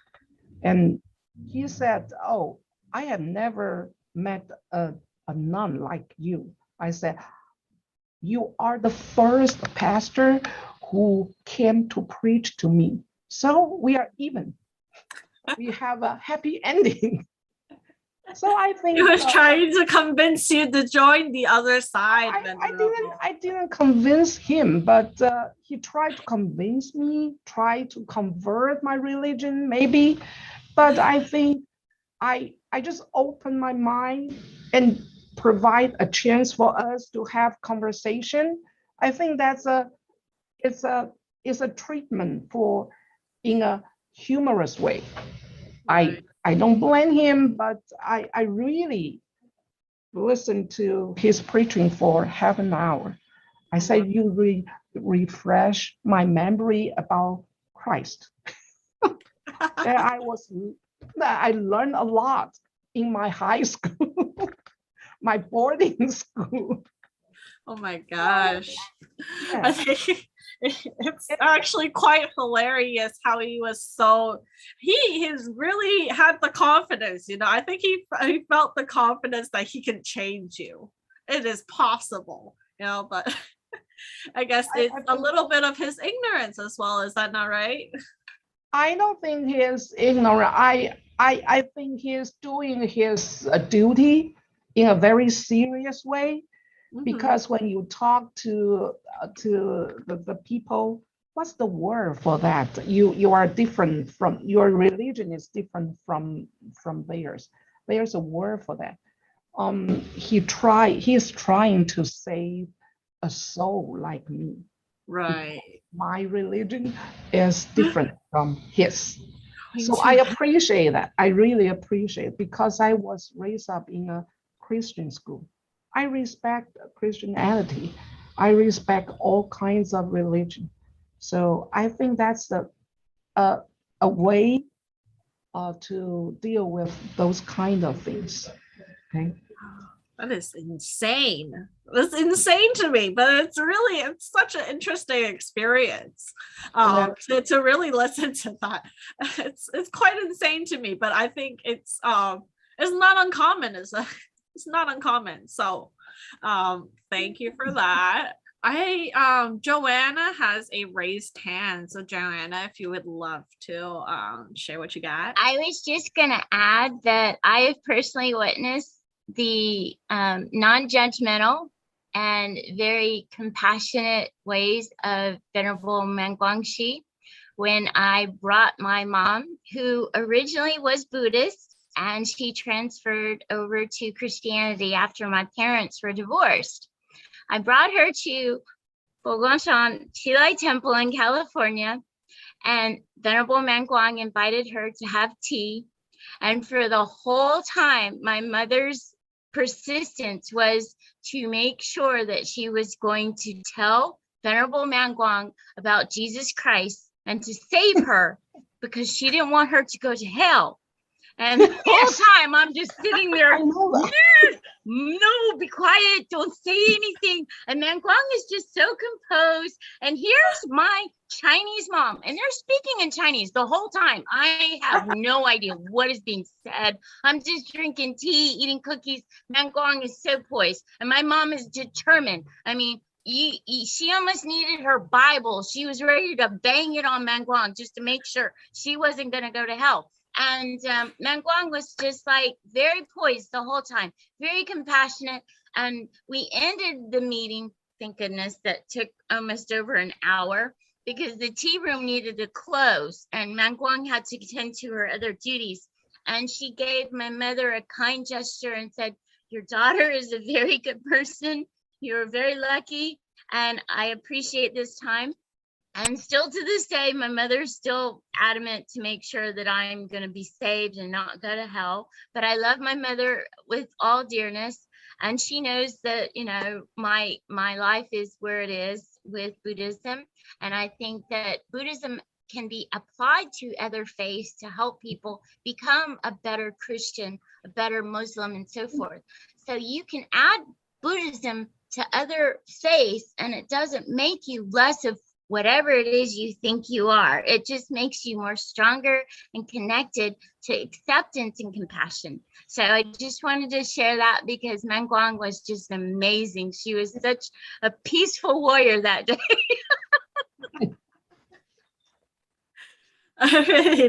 And he said, "Oh, I have never met a nun like you." I said, "You are the first pastor who came to preach to me. So we are even. We have a happy ending." So I think He was trying to convince you to join the other side. I didn't convince him, but he tried to convince me, try to convert my religion, maybe. But I think I just open my mind and provide a chance for us to have conversation. I think that's it's a treatment for in a humorous way. I don't blame him, but I really listened to his preaching for half an hour. I said, "You refresh my memory about Christ." And I learned a lot in my high school, my boarding school. Oh my gosh. I Yeah. think it's actually quite hilarious how he was he's really had the confidence, you know. I think he felt the confidence that he can change you. It is possible, you know, but I guess it's a little bit of his ignorance as well. Is that not right? I don't think he is ignorant. I think he is doing his duty in a very serious way, because when you talk to the people, what's the word for that? You are different from, your religion is different from theirs. There's a word for that. He's trying to save a soul like me. Right. My religion is different from his. So I appreciate that. I really appreciate it, because I was raised up in a Christian school. I respect Christianity, I respect all kinds of religion. So I think that's a way to deal with those kind of things. Okay. That is insane. That's insane to me, but it's such an interesting experience to really listen to that. It's quite insane to me, but I think it's not uncommon. It's not uncommon. So thank you for that. Joanna has a raised hand. So Joanna, if you would love to share what you got. I was just gonna add that I have personally witnessed the non-judgmental and very compassionate ways of Venerable Manguangxi when I brought my mom, who originally was Buddhist, and she transferred over to Christianity after my parents were divorced. I brought her to Bogongshan Chilai Temple in California, and Venerable Manguang invited her to have tea. And for the whole time, my mother's persistence was to make sure that she was going to tell Venerable Manguang about Jesus Christ and to save her because she didn't want her to go to hell. And the whole time I'm just sitting there, no, be quiet, don't say anything. And Manguang is just so composed. And here's my Chinese mom, and they're speaking in Chinese the whole time. I have no idea what is being said. I'm just drinking tea, eating cookies. Manguang is so poised, and my mom is determined. I mean, she almost needed her Bible. She was ready to bang it on Manguang just to make sure she wasn't going to go to hell. And Manguang was just like very poised the whole time, very compassionate. And we ended the meeting, thank goodness, that took almost over an hour because the tea room needed to close and Manguang had to attend to her other duties. And she gave my mother a kind gesture and said, "Your daughter is a very good person. You're very lucky. And I appreciate this time." And still to this day, my mother's still adamant to make sure that I'm going to be saved and not go to hell. But I love my mother with all dearness. And she knows that, you know, my life is where it is with Buddhism. And I think that Buddhism can be applied to other faiths to help people become a better Christian, a better Muslim, and so forth. So you can add Buddhism to other faiths, and it doesn't make you less of whatever it is you think you are. It just makes you more stronger and connected to acceptance and compassion. So I just wanted to share that because Manguang was just amazing. She was such a peaceful warrior that day.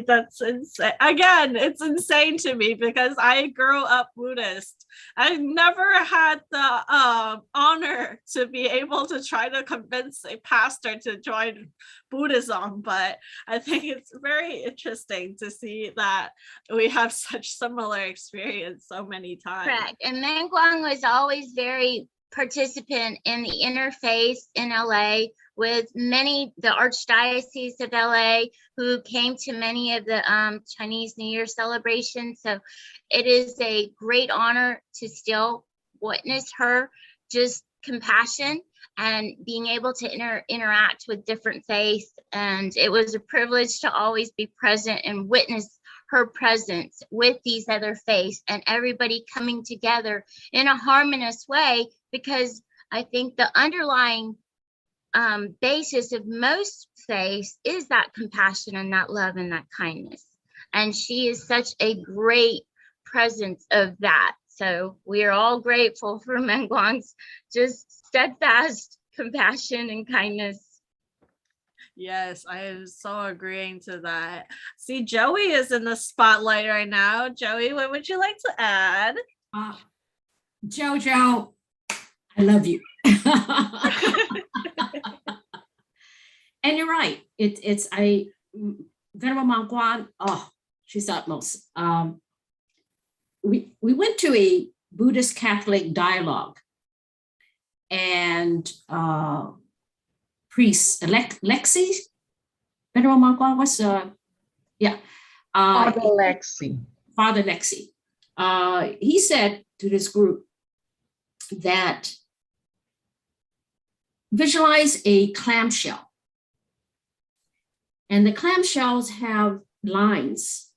That's insane. Again, it's insane to me because I grew up Buddhist. I never had the honor to be able to try to convince a pastor to join Buddhism, but I think it's very interesting to see that we have such similar experience so many times. Correct. And Manguang was always very participant in the interfaith in LA with the Archdiocese of LA who came to many of the Chinese New Year celebrations. So it is a great honor to still witness her just compassion and being able to interact with different faiths. And it was a privilege to always be present and witness her presence with these other faiths and everybody coming together in a harmonious way, because I think the underlying basis of most faiths is that compassion and that love and that kindness. And she is such a great presence of that. So we are all grateful for Manguang's just steadfast compassion and kindness. Yes, I am so agreeing to that. See, Joey is in the spotlight right now. Joey, what would you like to add? Jojo, I love you. And you're right. It's Venerable Manguang. Oh, she's utmost. We went to a Buddhist Catholic dialogue, and priest Lexi, Venerable Manguang was Father Lexi. Father Lexi. He said to this group that visualize a clamshell. And the clamshells have lines.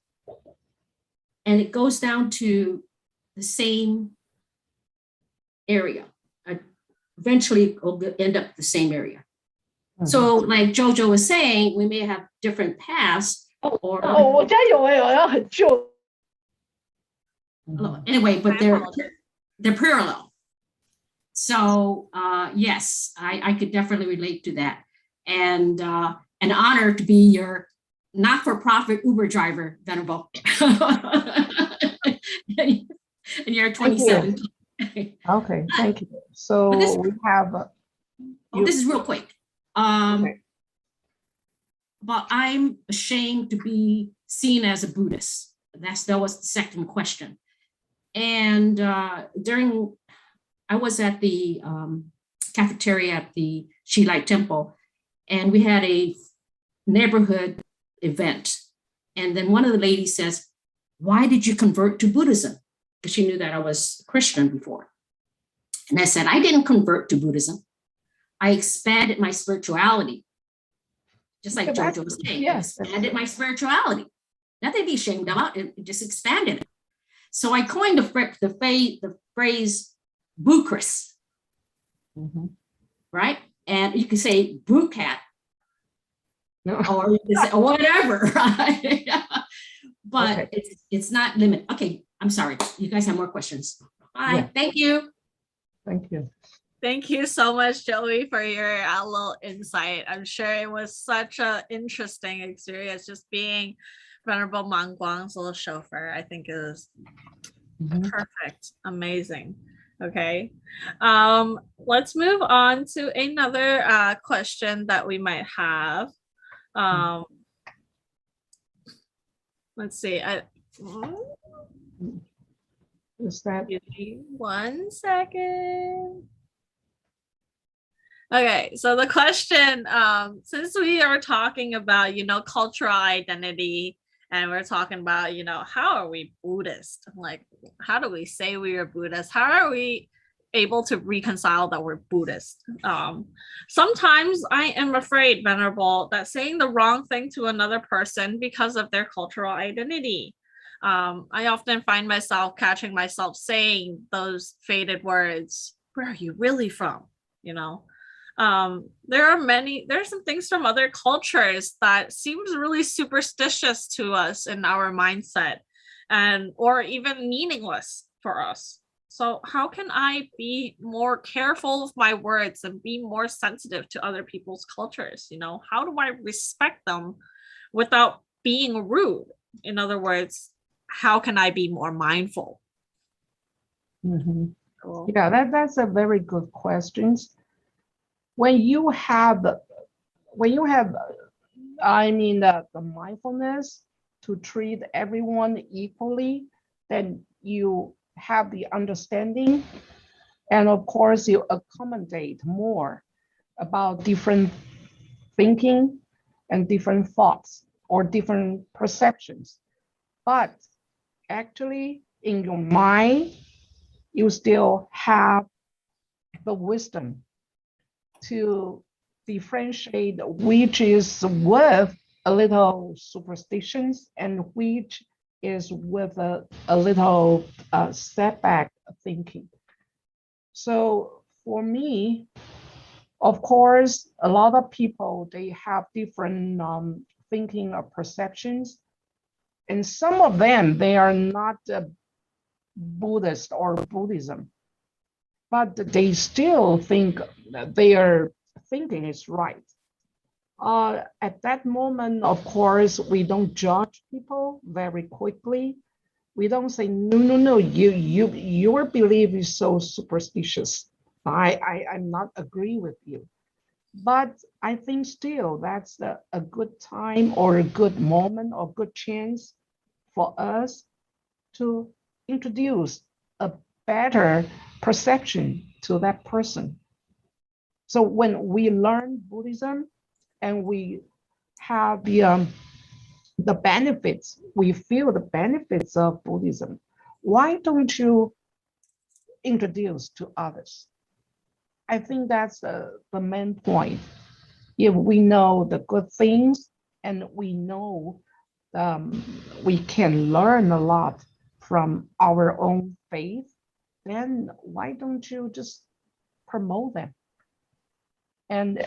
And it goes down to the same area. Eventually, it'll end up the same area. So like Jojo was saying, we may have different paths or anyway, but they're parallel. So yes, I could definitely relate to that. And an honor to be your not-for-profit Uber driver, Venerable. In year 2017. Okay, thank you. So we have. This is real quick. But I'm ashamed to be seen as a Buddhist. That was the second question. And I was at the cafeteria at the Shilai Temple, and we had a neighborhood event. And then one of the ladies says, "Why did you convert to Buddhism?" Because she knew that I was Christian before. And I said, "I didn't convert to Buddhism. I expanded my spirituality." Just like Jojo was saying, yes, expanded my spirituality. Nothing to be ashamed about, it just expanded it. So I coined the phrase Buchrist, right? And you can say Bucat, or you can say whatever, right? But it's not limited. Okay, I'm sorry. You guys have more questions. Bye. Yeah. Thank you. Thank you. Thank you so much, Joey, for your little insight. I'm sure it was such an interesting experience just being Venerable Man Guang's little chauffeur. I think it was perfect, amazing. Okay, let's move on to another question that we might have. Let's see. Is that? Give me 1 second. Okay, so the question, since we are talking about, cultural identity, and we're talking about, how are we Buddhist? Like, how do we say we are Buddhist? How are we able to reconcile that we're Buddhist? Sometimes I am afraid, Venerable, that saying the wrong thing to another person because of their cultural identity. I often find myself catching myself saying those faded words, "Where are you really from?" There's some things from other cultures that seems really superstitious to us in our mindset, or even meaningless for us. So how can I be more careful of my words and be more sensitive to other people's cultures? How do I respect them without being rude? In other words, how can I be more mindful? Cool. Yeah, that's a very good question. When you have the mindfulness to treat everyone equally, then you have the understanding, and of course you accommodate more about different thinking and different thoughts or different perceptions. But actually in your mind, you still have the wisdom to differentiate which is with a little superstitions and which is with a little setback thinking. So for me, of course, a lot of people, they have different thinking or perceptions. And some of them, they are not Buddhist or Buddhism, but they still think that their thinking is right. At that moment, of course, we don't judge people very quickly. We don't say, no, your belief is so superstitious. I'm not agree with you. But I think still that's a good time or a good moment or good chance for us to introduce a better perception to that person. So when we learn Buddhism and we have the benefits, we feel the benefits of Buddhism, why don't you introduce to others? I think that's the main point. If we know the good things and we know we can learn a lot from our own faith, then why don't you just promote them? And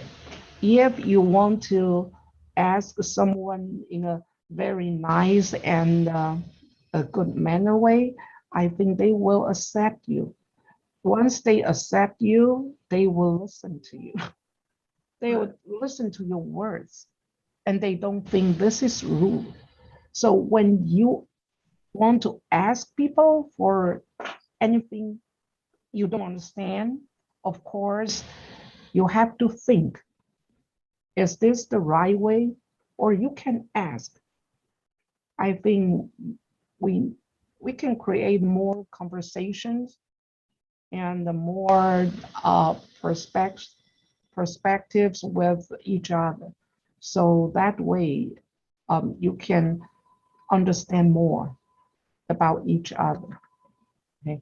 if you want to ask someone in a very nice and a good manner way, I think they will accept you. Once they accept you, they will listen to you. They will listen to your words, and they don't think this is rude. So when you want to ask people for anything you don't understand, of course, you have to think, is this the right way? Or you can ask. I think we can create more conversations and more perspectives with each other. So that way you can understand more about each other. Okay.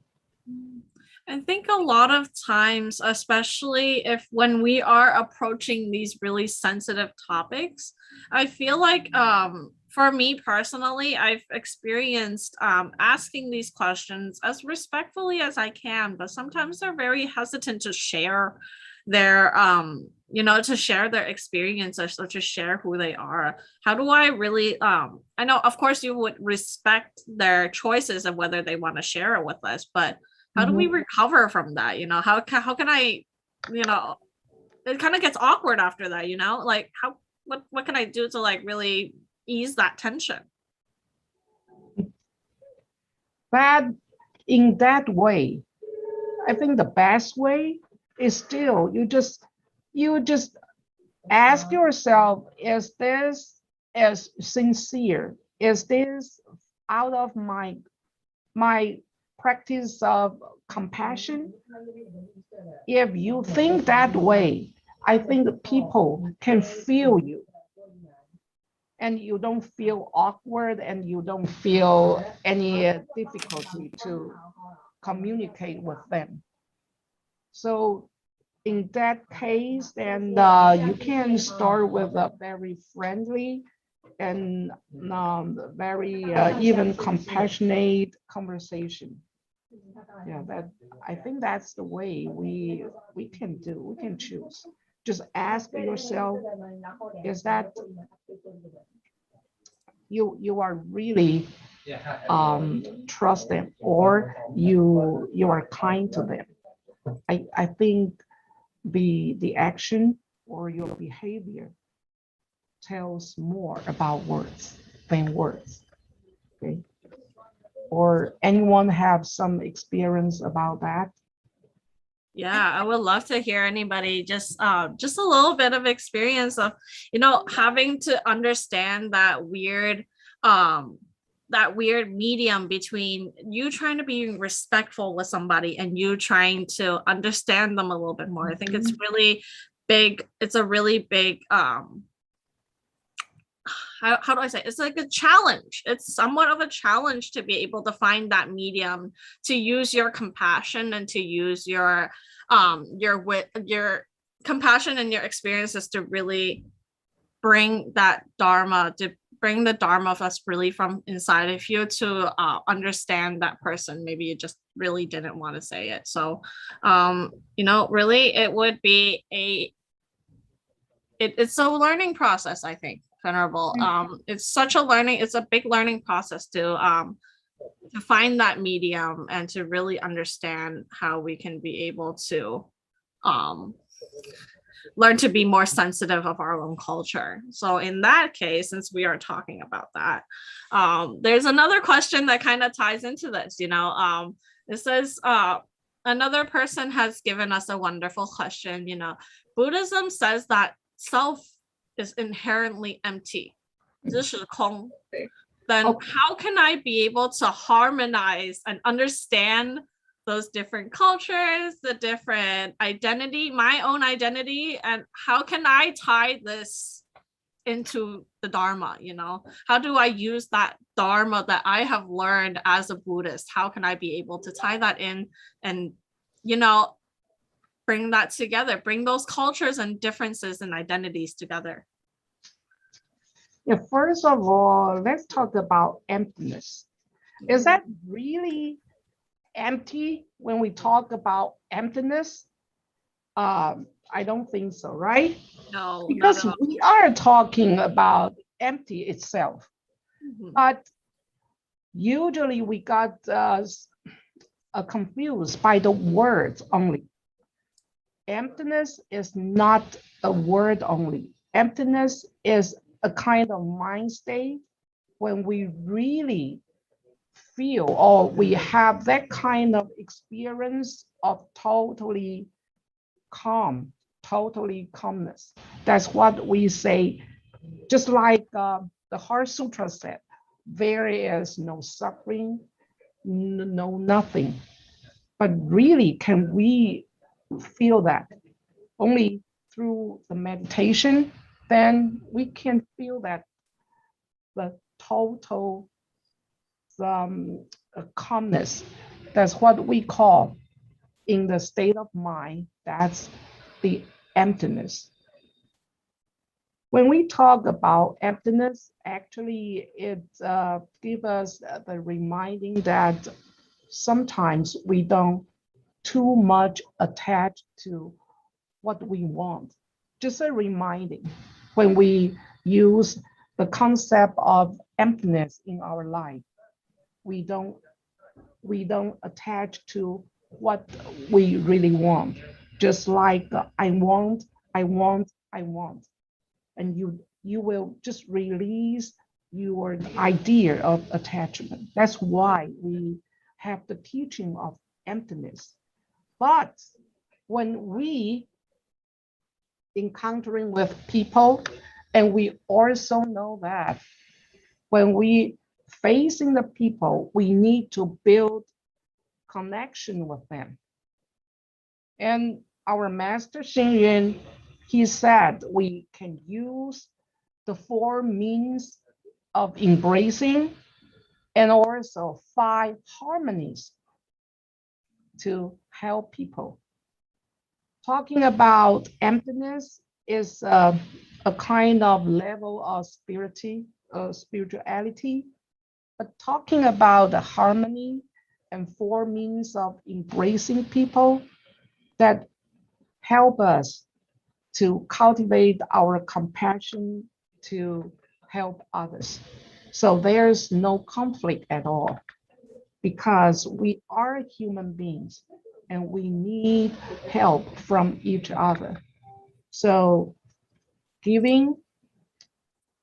I think a lot of times, especially if when we are approaching these really sensitive topics, I feel like for me personally, I've experienced asking these questions as respectfully as I can, but sometimes they're very hesitant to share their to share their experiences or to share who they are. How do I really I know of course you would respect their choices of whether they want to share it with us, but how do we recover from that? How can I, it kind of gets awkward after that, like what can I do to like really ease that tension? But in that way, I think the best way is still you just ask yourself, is this as sincere? Is this out of my practice of compassion? If you think that way, I think people can feel you. And you don't feel awkward and you don't feel any difficulty to communicate with them. So in that case, then you can start with a very friendly and very even compassionate conversation. Yeah, I think that's the way we can choose. Just ask yourself, is that you are really trust them, or you are kind to them? I think the action or your behavior tells more about words than words. Okay. Or anyone have some experience about that? Yeah, I would love to hear anybody just a little bit of experience of, having to understand that weird medium between you trying to be respectful with somebody and you trying to understand them a little bit more. I think it's really big. It's a really big how do I say it? It's like a challenge. It's somewhat of a challenge to be able to find that medium, to use your compassion and to use your compassion and your experiences to really bring that dharma, to bring the dharma of us really from inside of you to understand that person. Maybe you just really didn't want to say it. So really it would be it's a learning process, I think. Venerable. It's a big learning process to find that medium and to really understand how we can be able to learn to be more sensitive of our own culture. So in that case, since we are talking about that, there's another question that kind of ties into this. It says another person has given us a wonderful question. Buddhism says that self is inherently empty. 这是空. Then how can I be able to harmonize and understand those different cultures, the different identity, my own identity, and how can I tie this into the Dharma? How do I use that Dharma that I have learned as a Buddhist? How can I be able to tie that in and bring that together, bring those cultures and differences and identities together? Yeah, first of all, let's talk about emptiness. Is that really empty when we talk about emptiness? I don't think so, right? No, Because not at all. we are talking about empty itself, Mhm. but usually we got confused by the words only. Emptiness is not a word only. Emptiness is a kind of mind state when we really feel or we have that kind of experience of totally calmness. That's what we say. Just like the Heart Sutra said, there is no suffering, no nothing. But really, can we feel that? Only through the meditation, then we can feel that the total calmness. That's what we call in the state of mind. That's the emptiness. When we talk about emptiness, actually it gives us the reminding that sometimes we don't too much attach to what we want. Just a reminding when we use the concept of emptiness in our life, we don't attach to what we really want. Just like I want, and you will just release your idea of attachment. That's why we have the teaching of emptiness. But when we encountering with people, and we also know that when we facing the people, we need to build connection with them. And our master Xing Yun, he said we can use the 4 means of embracing and also 5 harmonies to help people. Talking about emptiness is a kind of level of spirituality, but talking about the harmony and 4 means of embracing people that help us to cultivate our compassion to help others. So there's no conflict at all because we are human beings and we need help from each other. So giving,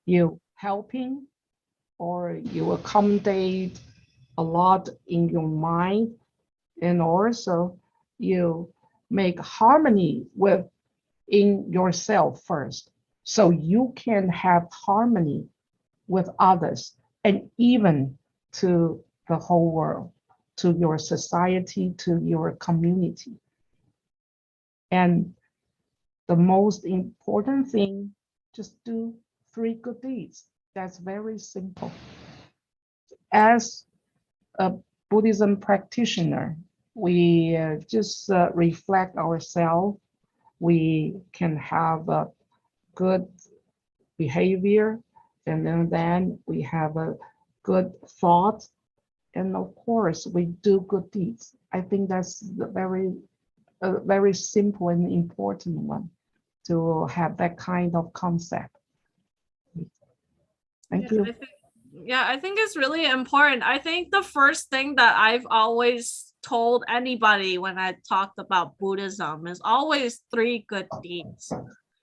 you helping, or you accommodate a lot in your mind, and also you make harmony in yourself first, so you can have harmony with others and even to the whole world, to your society, to your community. And the most important thing, just do 3 good deeds. That's very simple. As a Buddhism practitioner, we just reflect ourselves. We can have a good behavior, and then we have a good thought, and of course we do good deeds. I think that's a very simple and important one to have that kind of concept. Thank you. I think it's really important. I think the first thing that I've always told anybody when I talked about Buddhism is always 3 good deeds.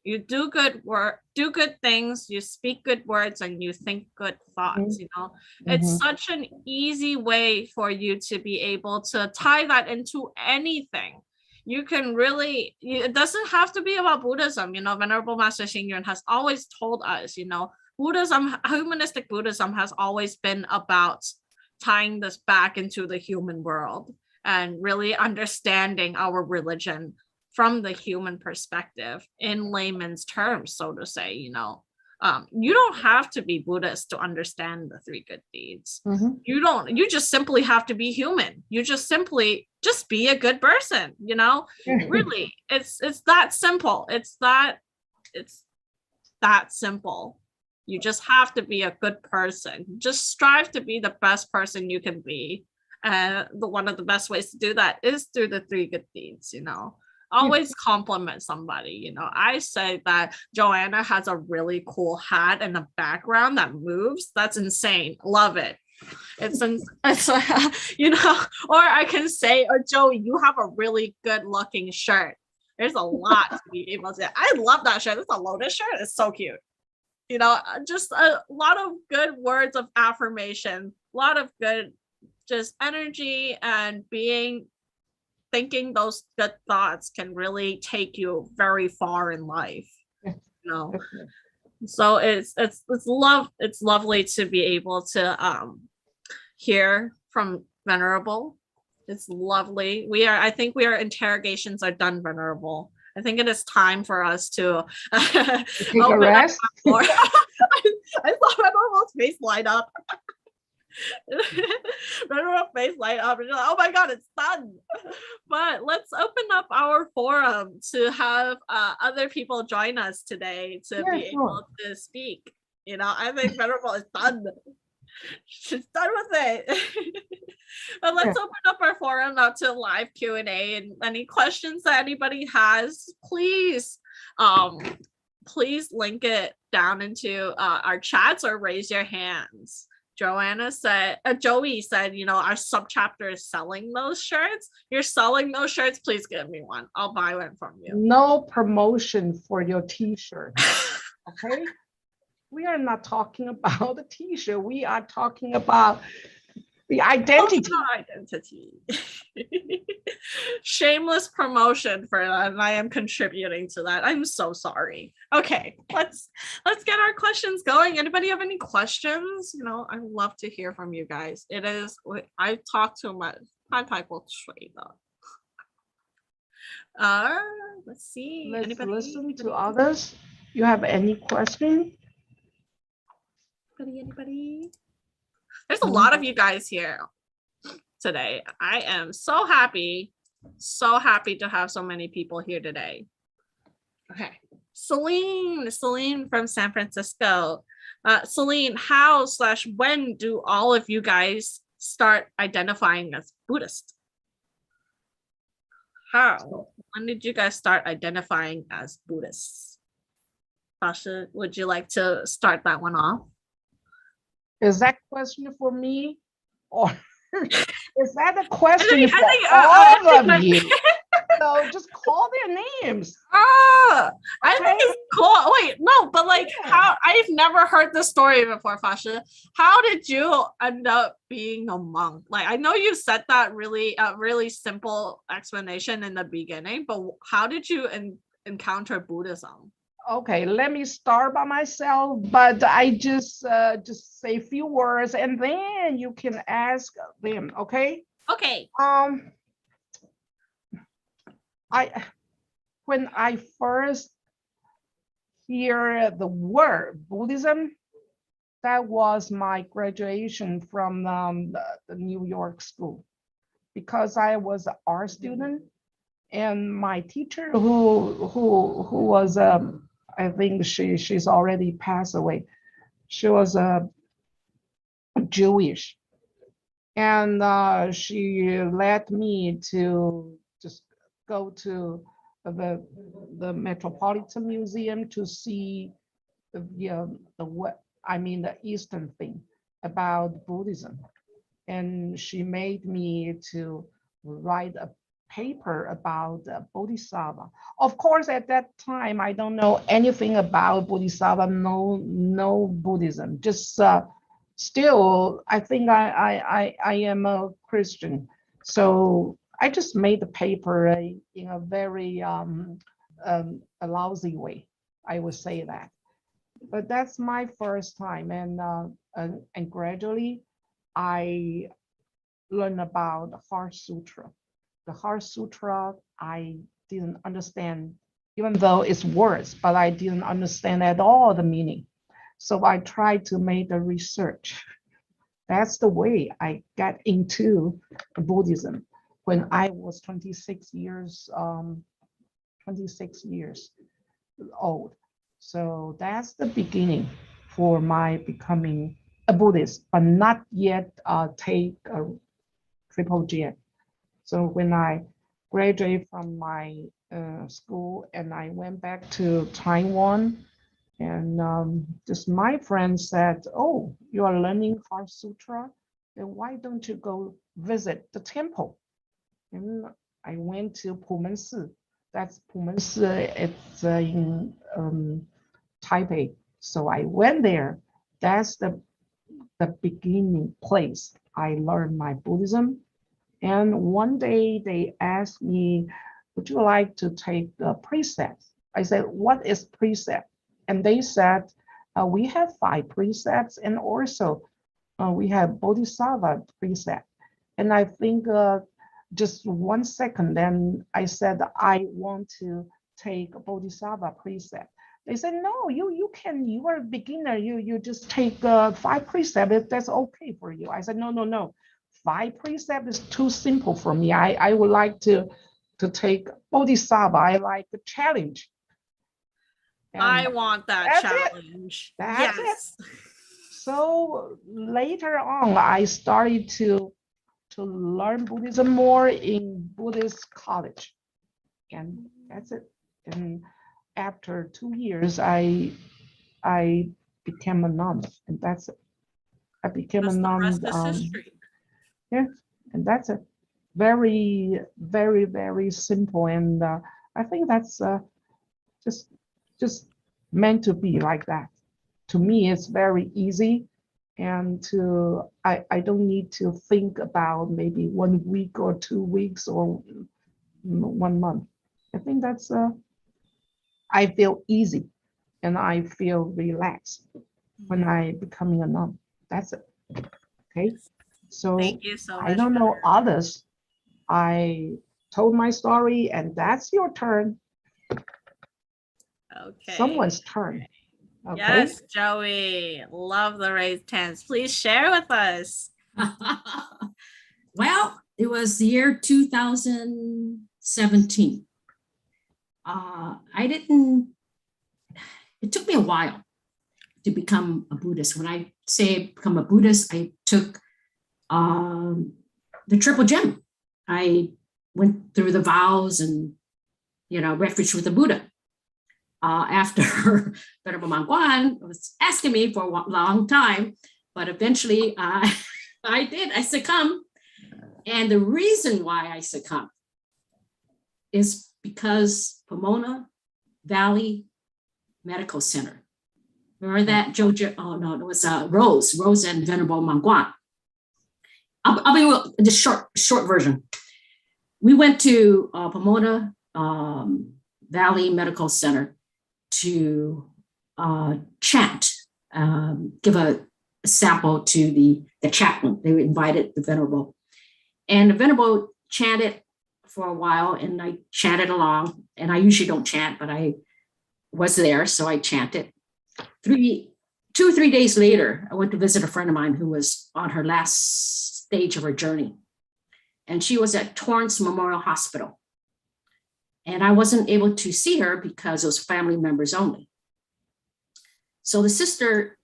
You do good work, do good things, you speak good words, and you think good thoughts, you know. It's such an easy way for you to be able to tie that into anything. You can really, it doesn't have to be about Buddhism, you know. Venerable Master Xing Yun has always told us, you know, Buddhism, humanistic Buddhism has always been about tying this back into the human world and really understanding our religion from the human perspective in layman's terms, so to say, you know. You don't have to be Buddhist to understand the 3 good deeds. Mhm. You just simply have to be human. You just be a good person, really. It's that simple. It's that simple. You just have to be a good person. Just strive to be the best person you can be. And one of the best ways to do that is through the 3 good deeds, Always compliment somebody. I say that Joanna has a really cool hat and a background that moves. That's insane. Love it. It's or I can say, oh, Joey, you have a really good looking shirt. There's a lot to be able to. I love that shirt. It's a Lotus shirt. It's so cute. Just a lot of good words of affirmation, a lot of good just energy, and thinking those good thoughts can really take you very far in life. So it's lovely to be able to hear from Venerable. It's lovely. I think our interrogations are done, Venerable. I think it is time for us to Take a rest. I saw Venerable's face light up. Venerable face light up, and you're like, oh my god, it's done. But let's open up our forum to have other people join us today to be able to speak. I think Venerable is done. She's done with it. But let's open up our forum up to live Q&A, and any questions that anybody has, please link it down into our chats or raise your hands. Joey said, our subchapter is selling those shirts. You're selling those shirts. Please give me one. I'll buy one from you. No promotion for your t-shirt. Okay. We are not talking about the t-shirt. We are talking about the identity. Shameless promotion for that, and I am contributing to that. I'm so sorry. Okay, let's get our questions going. Anybody have any questions? I love to hear from you guys. I talk too much. Let's see. Let's listen to others. You have any question? Anybody? There's a lot of you guys here today. I am so happy to have so many people here today. Okay, Celine from San Francisco. Celine, how/when do all of you guys start identifying as Buddhist? When did you guys start identifying as Buddhists? Pasha, would you like to start that one off? Is that question for me, or is that a question for all of you? So just call their names. I think it's cool. Wait, no, but how? I've never heard this story before, Fasha. How did you end up being a monk? I know you said that really simple explanation in the beginning, but how did you encounter Buddhism? Okay, let me start by myself, but I just say a few words and then you can ask them, okay? Okay. When I first hear the word Buddhism, that was my graduation from the New York school, because I was an art student, and my teacher who was I think she's already passed away. She was Jewish, and she led me to just go to the Metropolitan Museum to see the Eastern thing about Buddhism, and she made me to write a paper about Bodhisattva. Of course, at that time, I don't know anything about Bodhisattva, no Buddhism. Just still, I think I am a Christian. So I just made the paper in a very a lousy way, I would say that. But that's my first time, and gradually I learned about the Heart Sutra. The Heart Sutra, I didn't understand, even though it's words, but I didn't understand at all the meaning. So I tried to make the research. That's the way I got into Buddhism when I was 26 years old. So that's the beginning for my becoming a Buddhist, but not yet take a triple G. So when I graduated from my school and I went back to Taiwan, and just my friend said, "Oh, you are learning Heart Sutra, then why don't you go visit the temple?" And I went to Pumensi. That's Pumensi. It's in Taipei. So I went there. That's the beginning place I learned my Buddhism. And one day they asked me, "Would you like to take the precepts?" I said, "What is precept?" And they said, "We have 5 precepts, and also we have Bodhisattva precept." And I think just 1 second, then I said, "I want to take Bodhisattva precept." They said, "No, you are a beginner. You just take 5 precepts. If that's okay for you." I said, No. 5 precepts is too simple for me. I would like to take Bodhisattva. I like the challenge. And I want that that's it. challenge. That's Yes. So later on, I started to learn Buddhism more in Buddhist college. And that's it. And after 2 years, I became a nun, and that's it. I became That's a the nun. rest is history. Yeah, and that's it. Very, very, very simple. And I think that's just meant to be like that. To me, it's very easy. And I don't need to think about maybe 1 week or 2 weeks or 1 month. I think that's I feel easy and I feel relaxed when I becoming a nun. That's it. Okay. So Thank you so much. I don't know Venerable. others. I told my story, and that's your turn. Okay. Someone's turn. Okay. Yes, Joey. Love the raised hands. Please share with us. Well, it was the year 2017. It took me a while to become a Buddhist. When I say become a Buddhist, I took the triple gem. I went through the vows and, refuge with the Buddha. After Venerable Mangguan was asking me for a long time, but eventually I did. I succumbed. And the reason why I succumbed is because Pomona Valley Medical Center. Remember that, Jojo? Oh, no, it was Rose and Venerable Mangguan. I'll be the short version. We went to Pomona Valley Medical Center to chant, give a sample to the chaplain. They invited the Venerable. And the Venerable chanted for a while, and I chanted along. And I usually don't chant, but I was there, so I chanted. 2 or 3 days later, I went to visit a friend of mine who was on her last stage of her journey. And she was at Torrance Memorial Hospital. And I wasn't able to see her because it was family members only. So the sister,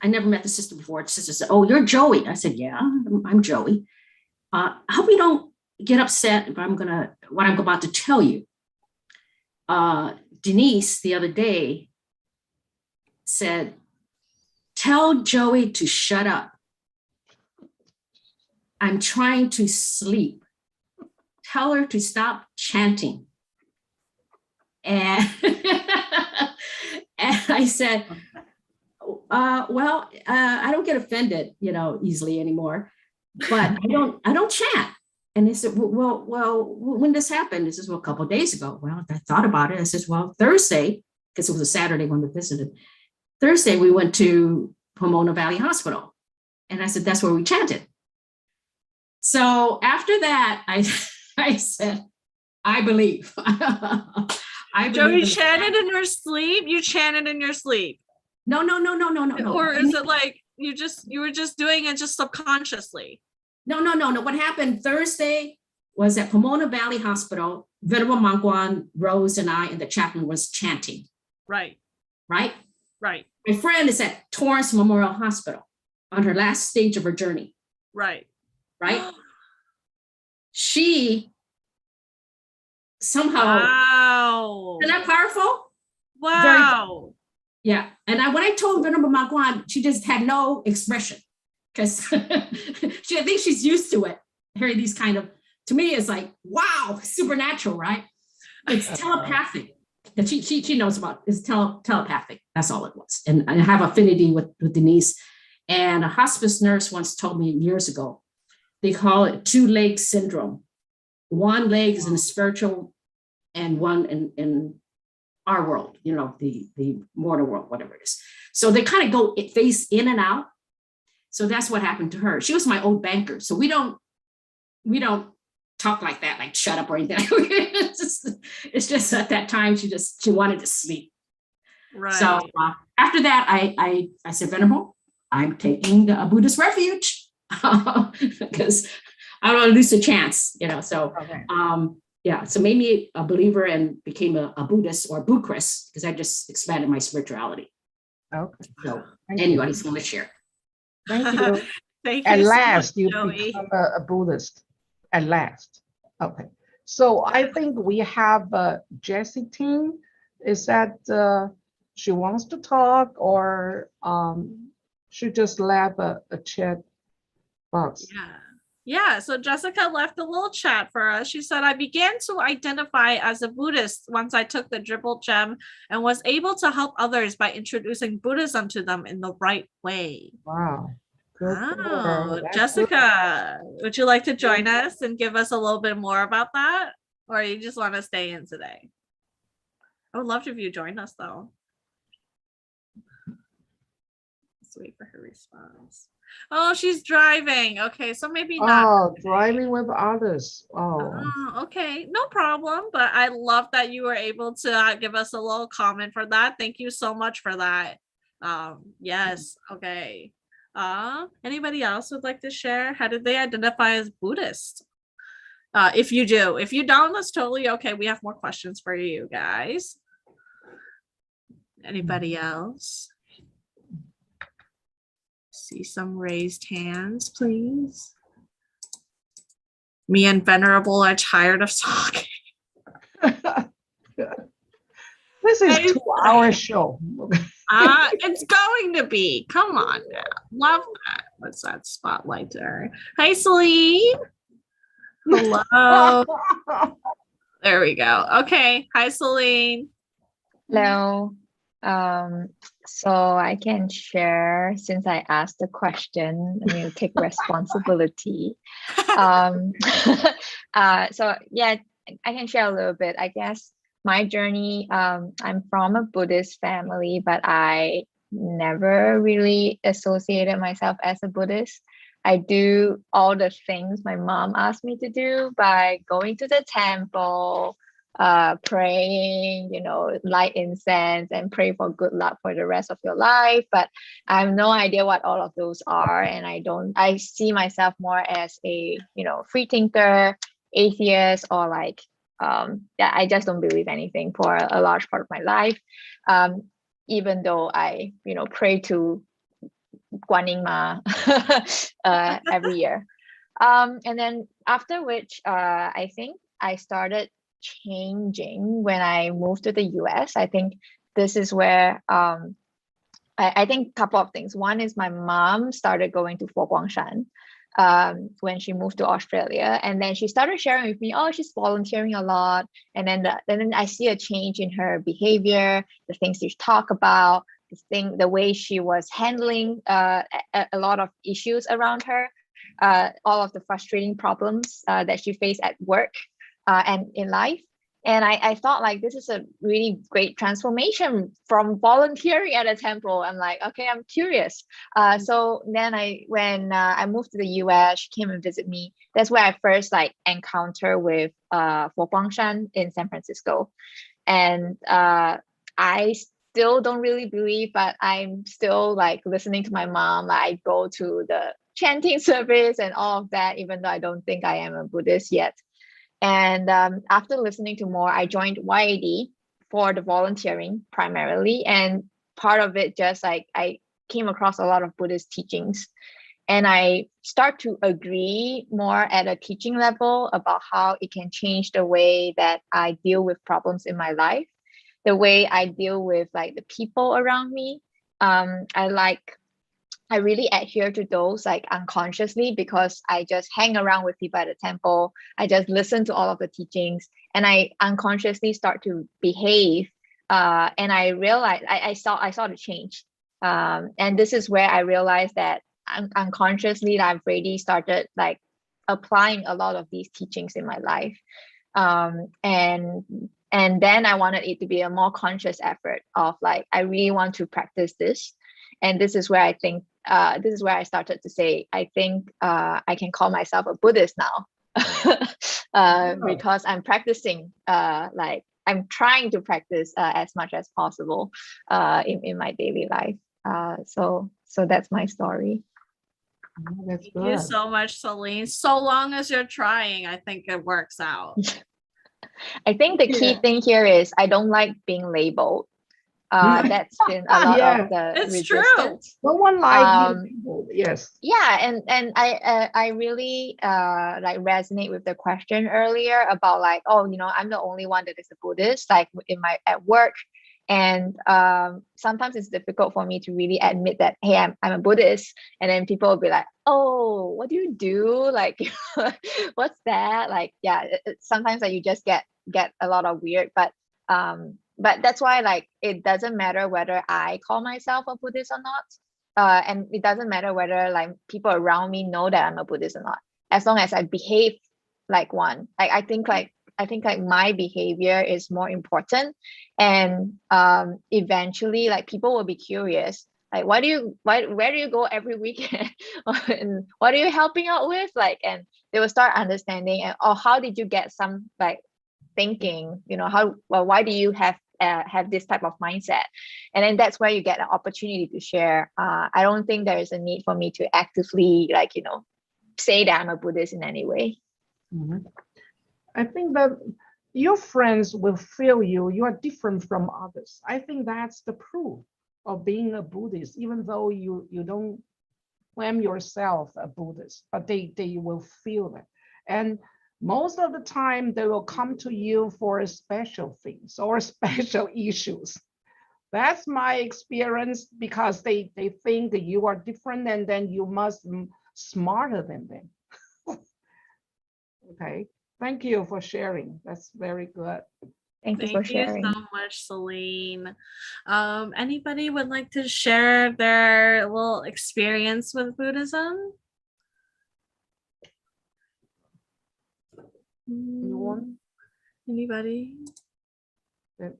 I never met the sister before. The sister said, "Oh, you're Joey." I said, "Yeah, I'm Joey. I hope you don't get upset if what I'm about to tell you." Denise the other day said, "Tell Joey to shut up. I'm trying to sleep. Tell her to stop chanting." And, and I said, well, I don't get offended, easily anymore, but I don't chant. And he said, well, when this happened? He says, "Well, a couple of days ago." Well, I thought about it. I says, "Well, Thursday," because it was a Saturday when we visited. Thursday, we went to Pomona Valley Hospital. And I said, "That's where we chanted." So after that, I said, "I believe." I Joey believe chanted in her sleep. You chanted in your sleep. No. Or is it like you were just doing it just subconsciously? No. What happened Thursday was at Pomona Valley Hospital. Venerable Mangwan, Rose, and I, and the chaplain was chanting. Right. Right. Right. My friend is at Torrance Memorial Hospital on her last stage of her journey. Right. Right. She somehow. Wow. Isn't that powerful? Wow. Yeah. And when I told Venerable Mangwan, she just had no expression because I think she's used to it. Hearing these kind of, to me, it's like, wow, supernatural, right? It's telepathic. That she knows about. It's telepathic. That's all it was. And I have affinity with Denise. And a hospice nurse once told me years ago, they call it 2-leg syndrome. One leg is in the spiritual and one in our world, the mortal world, whatever it is. So they kind of go face in and out. So that's what happened to her. She was my old banker. So we don't talk like that, like shut up or anything. it's just at that time she wanted to sleep. Right. So after that, I said, Venerable, I'm taking a Buddhist refuge because I don't want to lose the chance, So Okay. So made me a believer and became a Buddhist or Buddhist because I just expanded my spirituality. Okay. So Thank you. anybody's going to share. Thank you. Thank At you so last, much, you Joey. become a Buddhist. At last. Okay. So I think we have Jessie Ting. Is that she wants to talk or she just left a chat box? Yeah, so Jessica left a little chat for us. She said, I began to identify as a Buddhist once I took the Dribble Gem and was able to help others by introducing Buddhism to them in the right way. Wow. Good for her. Oh, That's Jessica, would you like to join us and give us a little bit more about that? Or you just want to stay in today? I would love if you join us though. Let's wait for her response. Oh, she's driving. Okay, so maybe good. not. Oh, driving with others. Oh, Oh, okay, no problem. But I love that you were able to give us a little comment for that. Thank you so much for that. Yes, okay. Anybody else would like to share? How did they identify as Buddhist? If you do, if you don't, that's totally okay. We have more questions for you guys. Anybody else? See some raised hands, please. Me and Venerable are tired of talking. this is 2-hour show. It's going to be. Come on now. Love that. What's that spotlight there? Hi, Celine. Hello. There we go. Okay. Hi, Celine. Hello. So I can share since I asked the question, I'm going to take responsibility. So yeah, I can share a little bit. I guess my journey, I'm from a Buddhist family, but I never really associated myself as a Buddhist. I do all the things my mom asked me to do by going to the temple, praying, light incense and pray for good luck for the rest of your life. But I have no idea what all of those are. And I see myself more as a, free thinker, atheist, or like, I just don't believe anything for a large part of my life. Even though I, pray to Guan Ma every year. And then after which, I think I started changing when I moved to the US. I think this is where I think a couple of things. One is my mom started going to Fo Guangshan when she moved to Australia, and then she started sharing with me, oh, she's volunteering a lot, and then I see a change in her behavior, the things she talk about, the way she was handling a lot of issues around her, all of the frustrating problems that she faced at work and in life. And I thought like, this is a really great transformation from volunteering at a temple. I'm like, okay, I'm curious. So then when I moved to the US, she came and visit me. That's where I first like encounter with Fo Guangshan in San Francisco. And I still don't really believe, but I'm still like listening to my mom. Like I go to the chanting service and all of that, even though I don't think I am a Buddhist yet. And after listening to more, I joined YAD for the volunteering primarily. And part of it just like I came across a lot of Buddhist teachings. And I start to agree more at a teaching level about how it can change the way that I deal with problems in my life, the way I deal with like the people around me. I really adhere to those like unconsciously because I just hang around with people at the temple. I just listen to all of the teachings and I unconsciously start to behave. And I realized I saw the change. And this is where I realized that unconsciously I've already started like applying a lot of these teachings in my life. And then I wanted it to be a more conscious effort of like, I really want to practice this. And this is where I think, this is where I started to say, I think I can call myself a Buddhist now because I'm practicing, like I'm trying to practice as much as possible in my daily life. So that's my story. That's Thank you so much, Celine. So long as you're trying, I think it works out. I think the key thing here is I don't like being labeled. That's been a lot of the It's resistance. No one likes people. Yes. Yeah, and I really like resonate with the question earlier about like, oh, you know, I'm the only one that is a Buddhist, like at work. And sometimes it's difficult for me to really admit that, hey, I'm a Buddhist. And then people will be like, oh, what do you do? Like, what's that? Like, yeah, sometimes like, you just get a lot of weird, but that's why like, it doesn't matter whether I call myself a Buddhist or not. And it doesn't matter whether like people around me know that I'm a Buddhist or not, as long as I behave like one. I think my behavior is more important, and eventually like people will be curious, like where do you go every weekend and what are you helping out with, like, and they will start understanding, and oh, how did you get some like thinking, you know, why do you have this type of mindset? And then that's where you get an opportunity to share. I don't think there is a need for me to actively like, you know, say that I'm a Buddhist in any way. Mm-hmm. I think that your friends will feel you are different from others. I think that's the proof of being a Buddhist, even though you don't claim yourself a Buddhist, but they will feel it. And most of the time they will come to you for special things or special issues. That's my experience, because they think that you are different and then you must be smarter than them. Okay. Thank you for sharing. That's very good. Thank you for sharing. Thank you so much, Celine. Anybody would like to share their little experience with Buddhism? Anyone? Anybody? Yeah.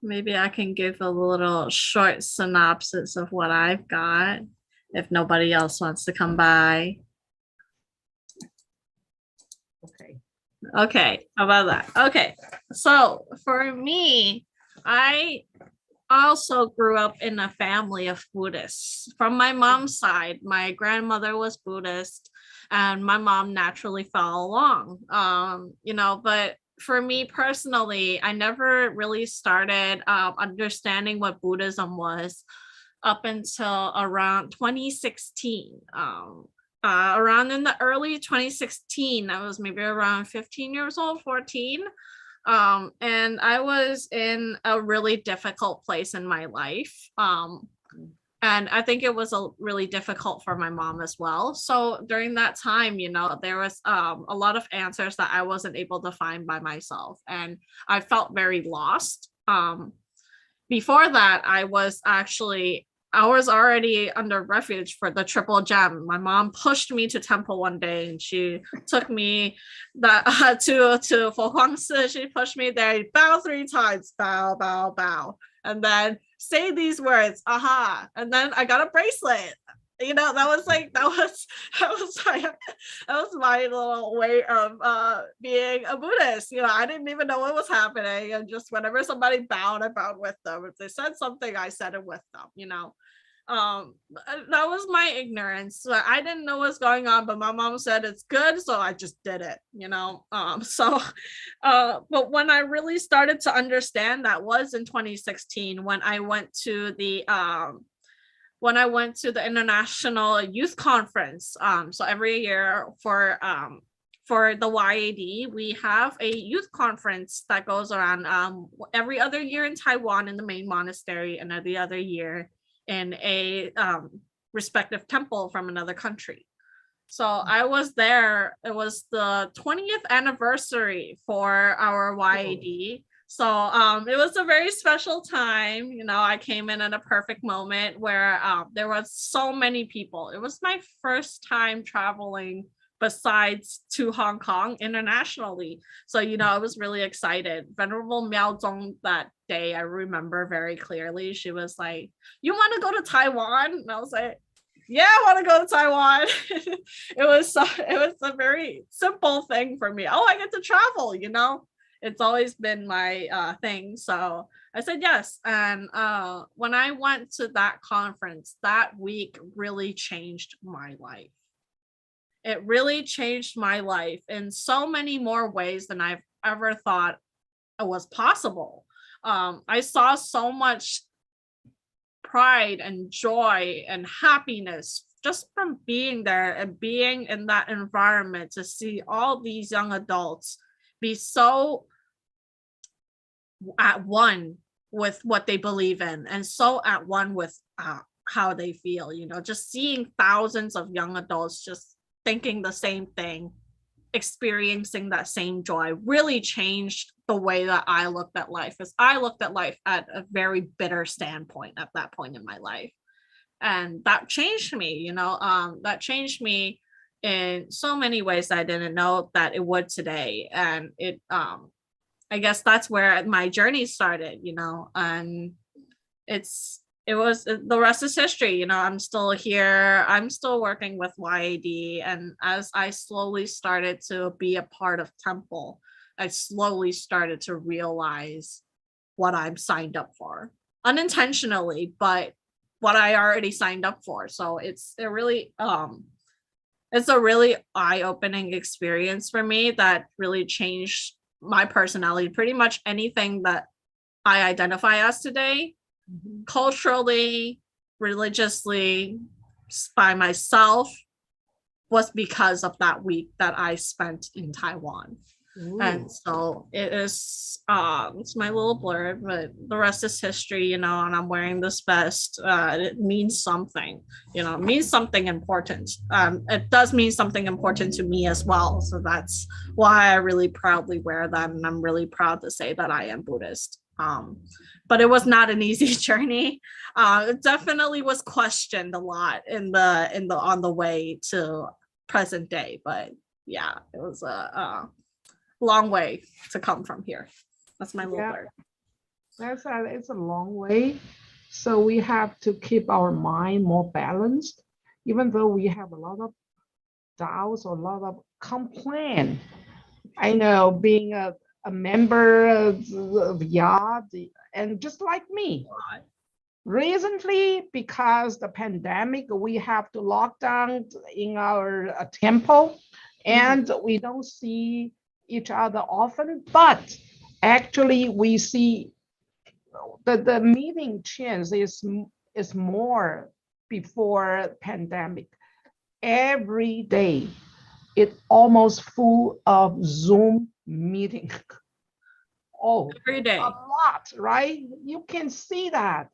Maybe I can give a little short synopsis of what I've got if nobody else wants to come by. Okay, how about that? Okay, so for me, I also grew up in a family of Buddhists. From my mom's side, my grandmother was Buddhist and my mom naturally fell along. You know, but for me personally, I never really started understanding what Buddhism was up until around 2016. Around in the early 2016, I was maybe around 15 years old, 14. And I was in a really difficult place in my life. And I think it was really difficult for my mom as well. So during that time, you know, there was a lot of answers that I wasn't able to find by myself. And I felt very lost. Before that, I was already under refuge for the Triple Gem. My mom pushed me to temple one day and she took me to Foguangsi. She pushed me there, bow 3 times, bow, bow, bow. And then say these words, aha. And then I got a bracelet. You know, that was my little way of being a Buddhist. You know, I didn't even know what was happening, and just whenever somebody bowed, I bowed with them. If they said something, I said it with them. You know, that was my ignorance. So I didn't know what's going on, but my mom said it's good, so I just did it. You know, but when I really started to understand, that was in 2016 when I went to the International Youth Conference. So every year for the YAD, we have a youth conference that goes around every other year in Taiwan in the main monastery, and every other year in a respective temple from another country. So I was there. It was the 20th anniversary for our YAD. So it was a very special time. You know, I came in at a perfect moment where there was so many people. It was my first time traveling besides to Hong Kong internationally. So, you know, I was really excited. Venerable Miao Zong that day, I remember very clearly. She was like, "You want to go to Taiwan?" And I was like, "Yeah, I want to go to Taiwan." It was a very simple thing for me. Oh, I get to travel, you know. It's always been my thing. So I said yes. And when I went to that conference, that week really changed my life. It really changed my life in so many more ways than I've ever thought it was possible. I saw so much pride and joy and happiness just from being there and being in that environment, to see all these young adults be so at one with what they believe in, and so at one with how they feel. You know, just seeing thousands of young adults just thinking the same thing, experiencing that same joy, really changed the way that I looked at life, as I looked at life at a very bitter standpoint at that point in my life. And that changed me, you know, that changed me in so many ways that I didn't know that it would today. And it I guess that's where my journey started, you know, and the rest is history. You know, I'm still here. I'm still working with YAD. And as I slowly started to be a part of Temple, I slowly started to realize what I'm signed up for, unintentionally, but what I already signed up for. So it's a really eye-opening experience for me that really changed my personality. Pretty much anything that I identify as today, culturally, religiously, by myself, was because of that week that I spent in Taiwan. Ooh. And so it is it's my little blurb, but the rest is history, you know. And I'm wearing this vest. It means something, you know. It means something important. It does mean something important to me as well, so that's why I really proudly wear that, and I'm really proud to say that I am Buddhist. But it was not an easy journey. It definitely was questioned a lot on the way to present day, but yeah, it was a long way to come from here. That's my little word. It's a long way. So we have to keep our mind more balanced, even though we have a lot of doubts or a lot of complaint. I know, being a member of YAD, and just like me, recently, because the pandemic, we have to lock down in our temple, and we don't see each other often, but actually we see the meeting chance is more before pandemic. Every day, it's almost full of Zoom meeting. Oh, every day. A lot, right? You can see that.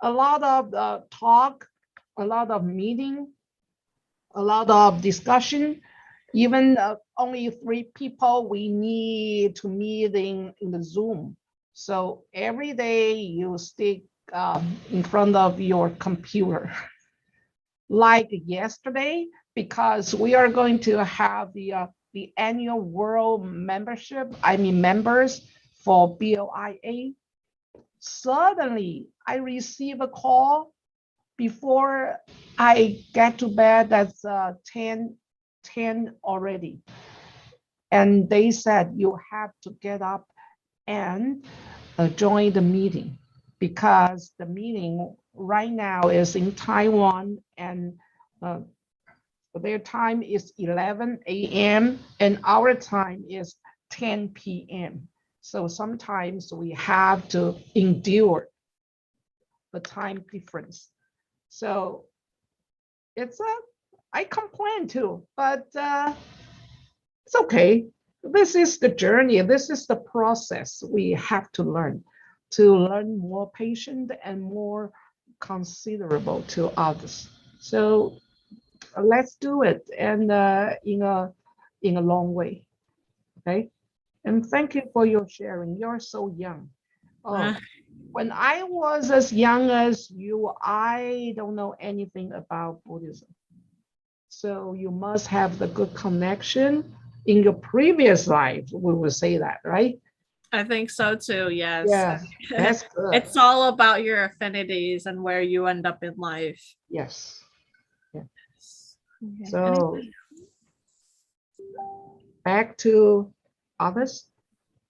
A lot of talk, a lot of meeting, a lot of discussion. Even only 3 people, we need to meet in the Zoom. So every day you stick in front of your computer. Like yesterday, because we are going to have the annual world members for BLIA. Suddenly I receive a call before I get to bed, that's 10 already. And they said you have to get up and join the meeting, because the meeting right now is in Taiwan, and their time is 11 a.m. and our time is 10 p.m. So sometimes we have to endure the time difference. So I complain too, but it's okay. This is the journey. This is the process we have to learn more patient and more considerable to others. So let's do it, and in a long way. Okay. And thank you for your sharing. You're so young. Oh, when I was as young as you, I don't know anything about Buddhism. So you must have the good connection in your previous life. We will say that, right? I think so too. Yes. Yes, that's good. It's all about your affinities and where you end up in life. Yes. Yeah. Okay. So back to others.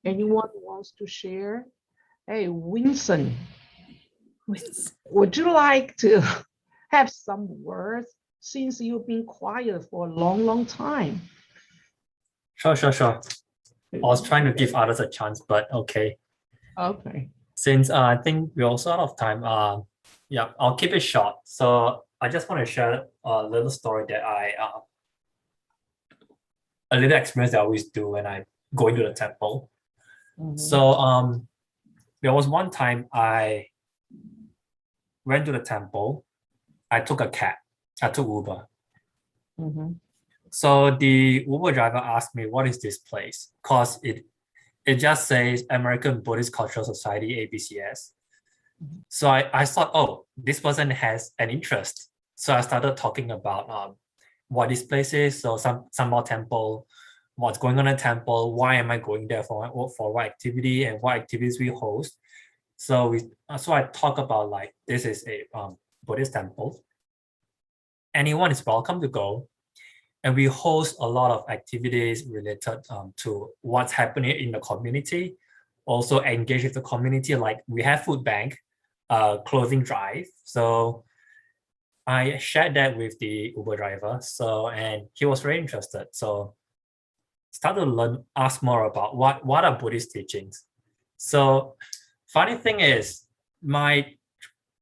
Anyone who wants to share? Hey, Winston, would you like to have some words, since you've been quiet for a long, long time? Sure. I was trying to give others a chance, but okay. Okay. Since I think we're also out of time, yeah, I'll keep it short. So I just want to share a little story that a little experience that I always do when I go into the temple. So there was one time I went to the temple. I took a cab. I took Uber. So the Uber driver asked me, what is this place? Because it just says American Buddhist Cultural Society, ABCS. So I thought, oh, this person has an interest. So I started talking about what this place is. So Sambal Temple, what's going on in the temple, why am I going there, for what activity, and what activities we host. So I talk about, like, this is a Buddhist temple. Anyone is welcome to go. And we host a lot of activities related to what's happening in the community. Also engage with the community, like we have food bank, clothing drive. So I shared that with the Uber driver. And he was very interested. So started to ask more about what are Buddhist teachings. So funny thing is, my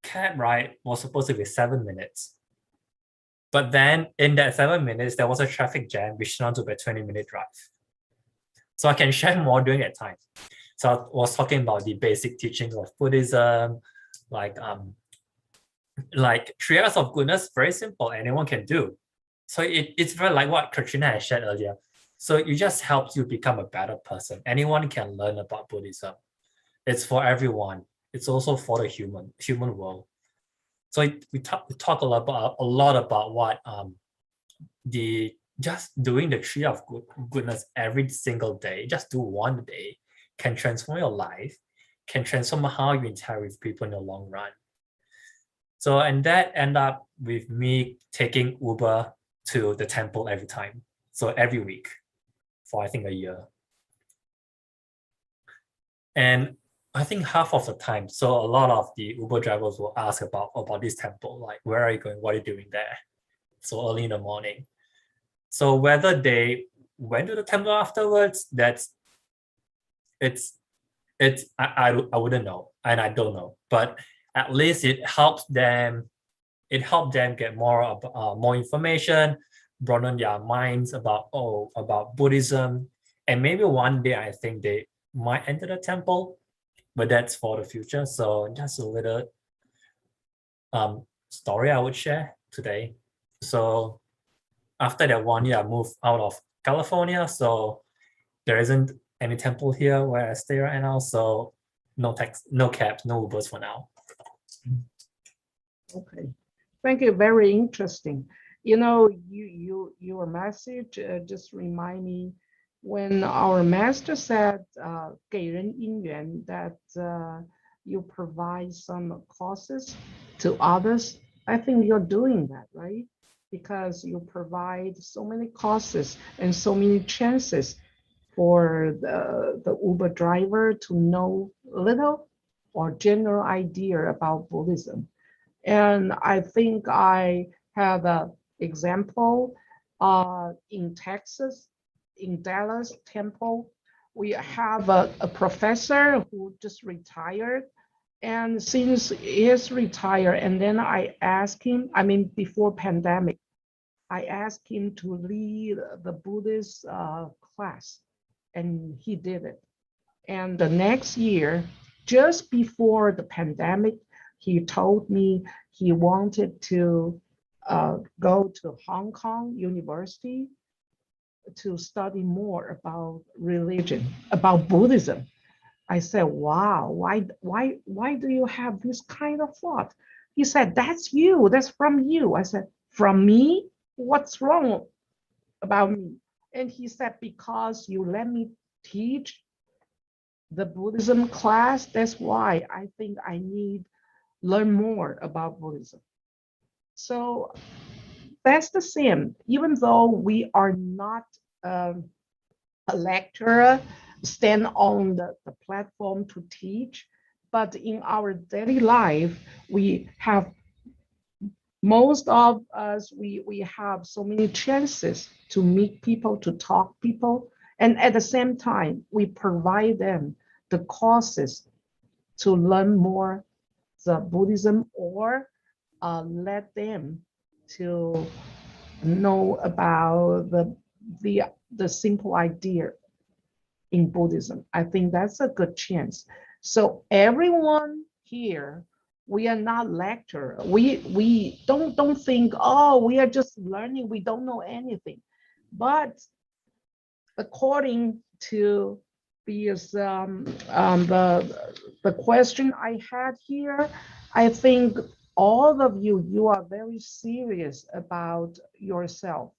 cab ride was supposed to be 7 minutes. But then in that 7 minutes, there was a traffic jam, which turned to be a 20-minute drive. So I can share more during that time. So I was talking about the basic teachings of Buddhism, like 3 acts of goodness, very simple, anyone can do. So it's very like what Katrina had shared earlier. So it just helps you become a better person. Anyone can learn about Buddhism. It's for everyone. It's also for the human world. So we talk a lot about what just doing the 3 of goodness every single day, just do one day, can transform your life, can transform how you interact with people in the long run. So, and that ended up with me taking Uber to the temple every time. So every week for, I think, a year. And I think half of the time, so a lot of the Uber drivers will ask about this temple, like, where are you going? What are you doing there? So early in the morning. So whether they went to the temple afterwards, I wouldn't know, and I don't know. But at least it helped them get more information, broaden their minds about Buddhism, and maybe one day I think they might enter the temple. But that's for the future. So just a little story I would share today. So after that 1 year, I moved out of California. So there isn't any temple here where I stay right now. So no cabs, no Ubers for now. Okay, thank you. Very interesting. You know, your message just remind me when our master said 给人因缘, that you provide some courses to others I think you're doing that, right? Because you provide so many courses and so many chances for the Uber driver to know little or general idea about Buddhism. And I think I have an example in Texas, in Dallas Temple. We have a professor who just retired. And since he's retired, and then I asked him, I mean, before pandemic, I asked him to lead the Buddhist class, and he did it. And the next year, just before the pandemic, he told me he wanted to go to Hong Kong University to study more about religion, about Buddhism. I said, wow, why do you have this kind of thought? He said, that's you, that's from you. I said, from me? What's wrong about me? And he said, because you let me teach the Buddhism class, that's why I think I need learn more about Buddhism. So that's the same, even though we are not a lecturer, stand on the platform to teach, but in our daily life, we have, most of us, we have so many chances to meet people, to talk people, and at the same time, we provide them the courses to learn more the Buddhism, or let them to know about the simple idea in Buddhism. I think that's a good chance. So everyone here, we are not lecturer. We don't think, oh, we are just learning, we don't know anything. But according to the question I had here, I think all of you are very serious about yourself.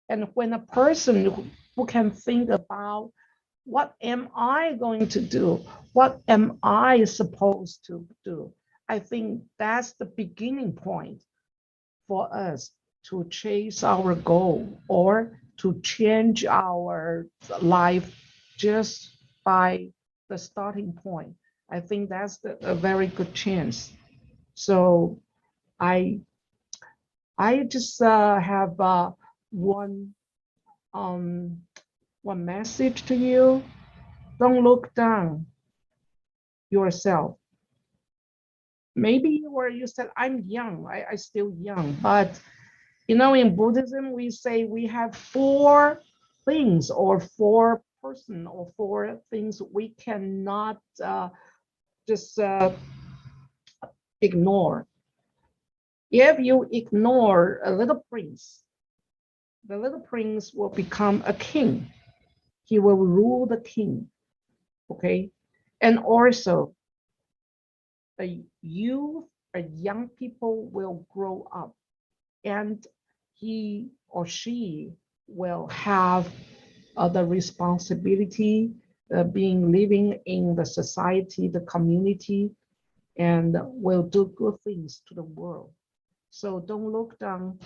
And when a person who can think about, what am I going to do? What am I supposed to do? I think that's the beginning point for us to chase our goal or to change our life just by the starting point. I think that's a very good chance. So I just have one message to you. Don't look down yourself. Maybe you said, I'm young, I still young, but in Buddhism, we say we have 4 things or 4 person or 4 things we cannot just ignore. If you ignore a little prince, the little prince will become a king. He will rule the king, okay? And also, the youth or young people will grow up, and he or she will have the responsibility being living in the society, the community, and will do good things to the world. So don't look down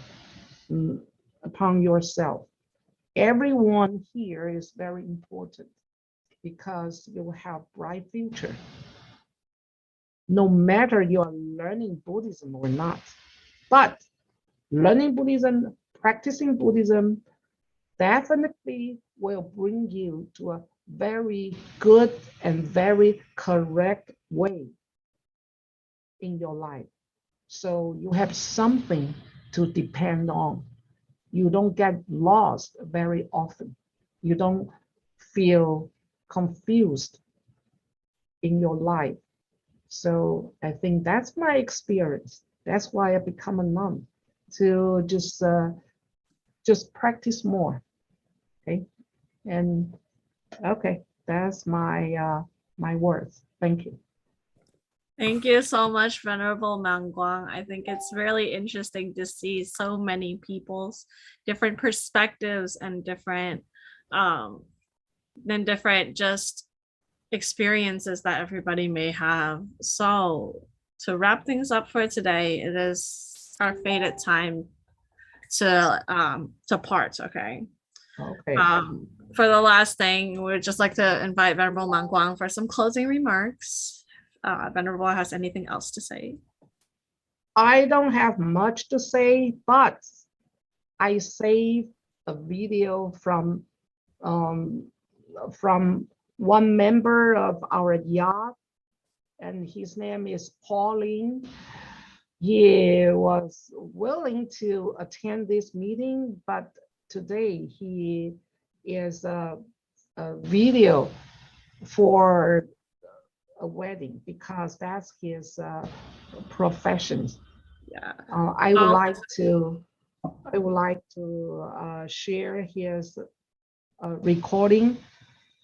upon yourself. Everyone here is very important because you will have bright future. No matter you are learning Buddhism or not, but learning Buddhism, practicing Buddhism definitely will bring you to a very good and very correct way in your life. So you have something to depend on. You don't get lost very often. You don't feel confused in your life. So I think that's my experience. That's why I become a nun, to just practice more. Okay, and okay, that's my my words. Thank you. Thank you so much, Venerable Mangguang. I think it's really interesting to see so many people's different perspectives and different just experiences that everybody may have. So to wrap things up for today, it is our fated time to part. Okay. Okay. For the last thing, we'd just like to invite Venerable Man Guang for some closing remarks. Venerable has anything else to say? I don't have much to say, but I saved a video from one member of our YAD, and his name is Pauline. He was willing to attend this meeting, but today he is a video for a wedding because that's his profession. Yeah. I would like to share his recording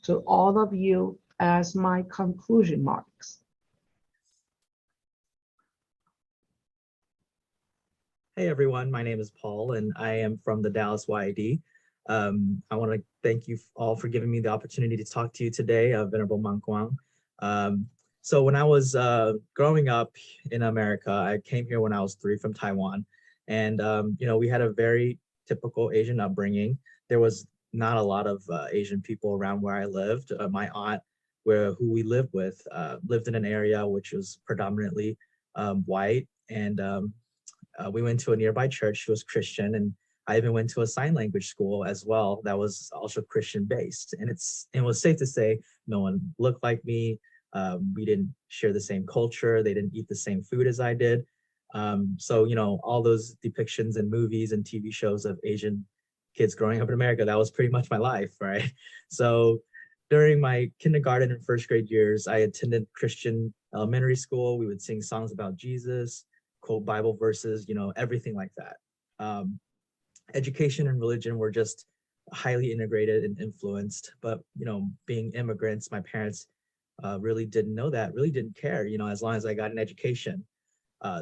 to all of you as my conclusion marks. Hey everyone, my name is Paul and I am from the Dallas YAD. I want to thank you all for giving me the opportunity to talk to you today, Venerable Man Guang. So when I was growing up in America, I came here when I was 3 from Taiwan. And, you know, we had a very typical Asian upbringing. There was not a lot of Asian people around where I lived. My aunt, who we lived with, lived in an area which was predominantly white. And we went to a nearby church. She was Christian. And I even went to a sign language school as well that was also Christian based. And it was safe to say no one looked like me. We didn't share the same culture. They didn't eat the same food as I did. So, you know, all those depictions in movies and TV shows of Asian kids growing up in America, that was pretty much my life, right? So during my kindergarten and first grade years, I attended Christian elementary school. We would sing songs about Jesus, quote Bible verses, you know, everything like that. Education and religion were just highly integrated and influenced. But, you know, being immigrants, my parents really didn't know that, really didn't care, you know, as long as I got an education.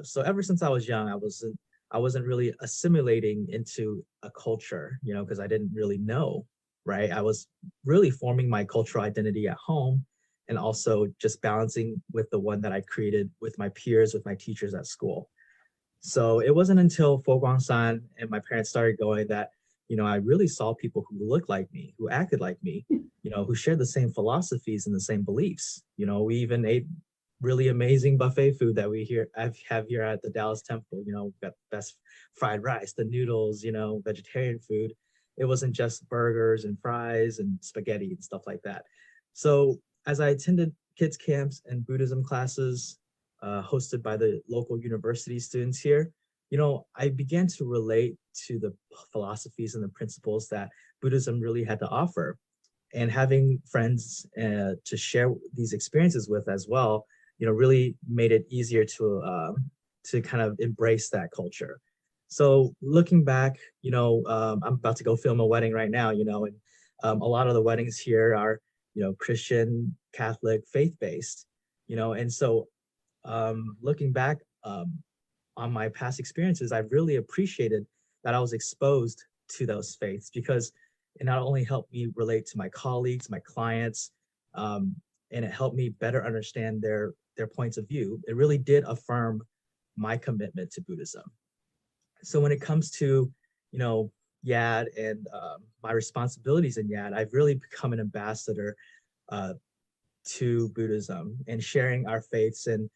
So ever since I was young, I wasn't really assimilating into a culture, you know, because I didn't really know, right? I was really forming my cultural identity at home and also just balancing with the one that I created with my peers, with my teachers at school. So it wasn't until Foguang-san and my parents started going that, you know, I really saw people who looked like me, who acted like me, you know, who shared the same philosophies and the same beliefs. You know, we even ate really amazing buffet food that have here at the Dallas Temple. You know, we've got the best fried rice, the noodles, you know, vegetarian food. It wasn't just burgers and fries and spaghetti and stuff like that. So as I attended kids camps and Buddhism classes hosted by the local university students here, you know, I began to relate to the philosophies and the principles that Buddhism really had to offer. And having friends to share these experiences with as well, you know, really made it easier to kind of embrace that culture. So looking back, you know, I'm about to go film a wedding right now, you know, and a lot of the weddings here are, you know, Christian, Catholic, faith-based, you know, and so looking back on my past experiences, I've really appreciated that I was exposed to those faiths because it not only helped me relate to my colleagues, my clients, and it helped me better understand their points of view. It really did affirm my commitment to Buddhism. So when it comes to, you know, YAD and my responsibilities in YAD, I've really become an ambassador to Buddhism and sharing our faiths and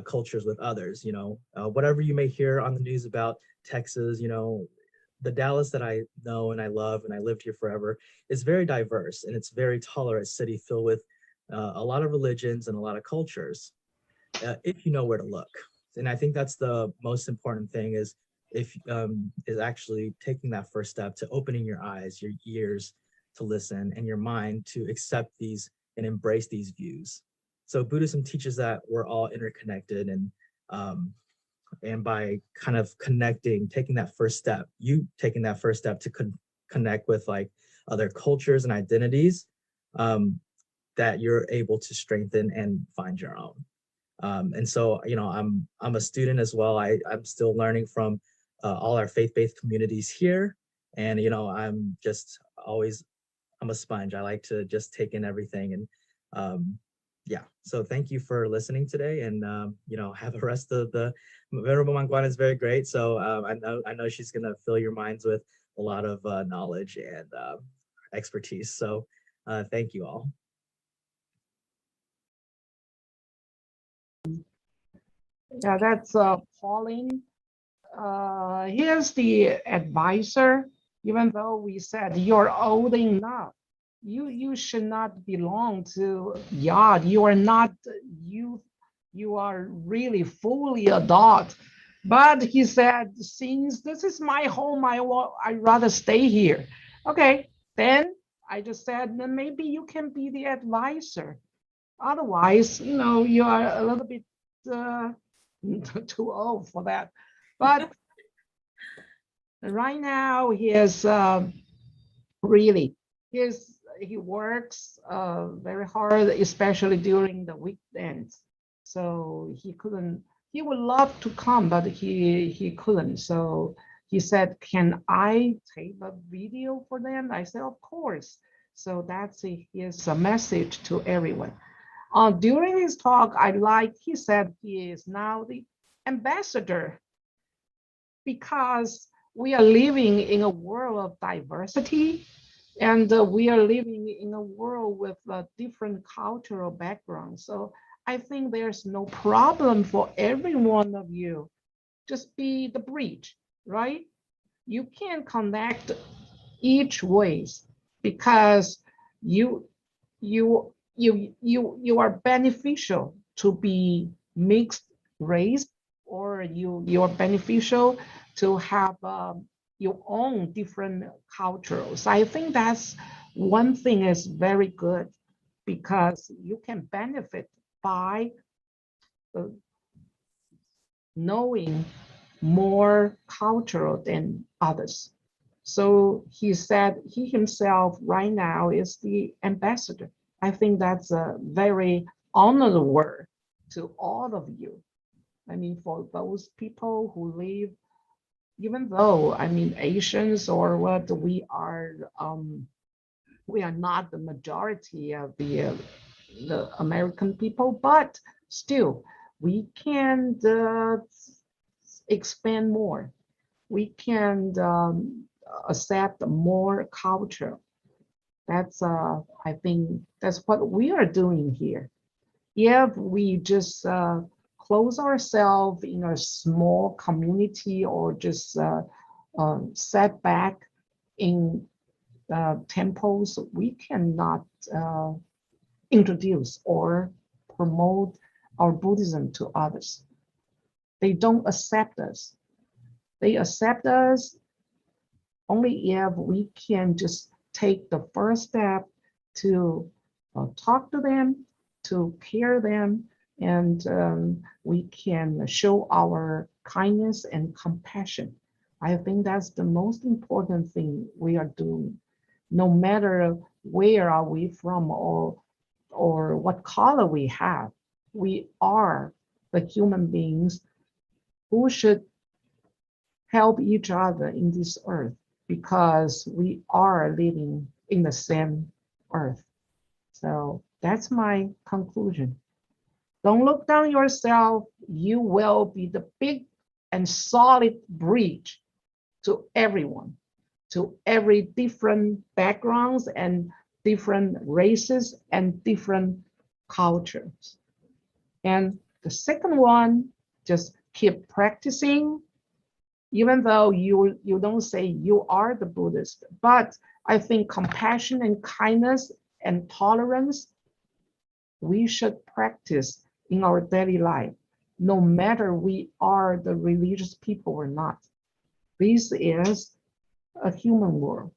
cultures with others. You know, whatever you may hear on the news about Texas, you know, the Dallas that I know and I love and I lived here forever is very diverse, and it's a very tolerant city filled with a lot of religions and a lot of cultures, if you know where to look. And I think that's the most important thing is actually taking that first step to opening your eyes, your ears to listen, and your mind to accept these and embrace these views. So Buddhism teaches that we're all interconnected, and by kind of connecting, taking that first step to connect with like other cultures and identities, that you're able to strengthen and find your own. And so, you know, I'm a student as well. I'm still learning from all our faith-based communities here. And, you know, I'm a sponge. I like to just take in everything. And yeah, so thank you for listening today, and have the rest of the Venerable Mangwan is very great. So I know she's gonna fill your minds with a lot of knowledge and expertise. So thank you all. Yeah, that's Pauline. Here's the advisor. Even though we said you're old enough, you should not belong to YAD. You are not youth. You are really fully adult. But he said, since this is my home, I'd rather stay here. Okay, then I just said, then maybe you can be the advisor. Otherwise, you are a little bit too old for that. But right now, he is really, he works very hard, especially during the weekends. So he would love to come, but he couldn't. So he said, can I take a video for them? I said, of course. So that's his message to everyone. During his talk, he said he is now the ambassador, because we are living in a world of diversity, and we are living in a world with different cultural backgrounds. So I think there's no problem for every one of you. Just be the bridge, right? You can connect each ways, because you are beneficial to be mixed race, or you are beneficial to have your own different cultures. I think that's one thing is very good, because you can benefit by knowing more cultural than others. So he said he himself right now is the ambassador. I think that's a very honored word to all of you. I mean, for those people who live, even though, I mean, Asians or what, we are not the majority of the American people, but still we can expand more. We can accept more culture. That's I think that's what we are doing here. If we just close ourselves in a small community, or just set back in temples, we cannot introduce or promote our Buddhism to others. They don't accept us. They accept us only if we can just take the first step to talk to them, to care them, and we can show our kindness and compassion. I think that's the most important thing we are doing. No matter where are we from, or what color we have, we are the human beings who should help each other in this earth, because we are living in the same earth. So that's my conclusion. Don't look down yourself. You will be the big and solid bridge to everyone, to every different backgrounds and different races and different cultures. And the second one, just keep practicing, even though you don't say you are the Buddhist. But I think compassion and kindness and tolerance, we should practice in our daily life, no matter we are the religious people or not. This is a human world.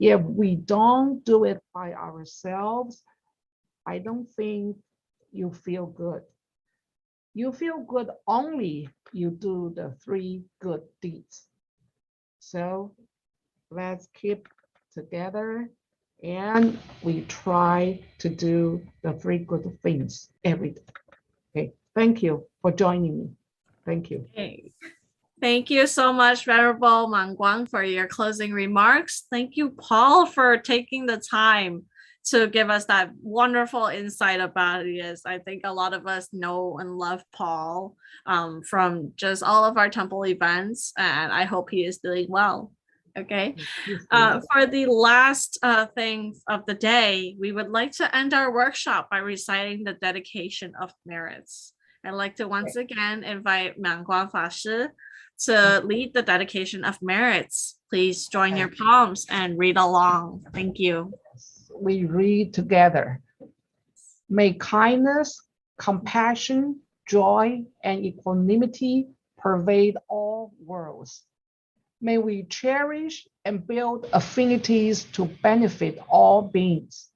If we don't do it by ourselves, I don't think you feel good. You feel good only you do the 3 good deeds. So let's keep together, and we try to do the 3 good things every day. Okay, thank you for joining me. Thank you. Okay. Thank you so much, Venerable Mangwan, for your closing remarks. Thank you, Paul, for taking the time to give us that wonderful insight about it. I think a lot of us know and love Paul from just all of our temple events, and I hope he is doing well. Okay. For the last thing of the day, we would like to end our workshop by reciting the dedication of merits. I'd like to once again invite Miangguang Fa Shi to lead the dedication of merits. Please join your palms and read along. Thank you. We read together. May kindness, compassion, joy, and equanimity pervade all worlds. May we cherish and build affinities to benefit all beings.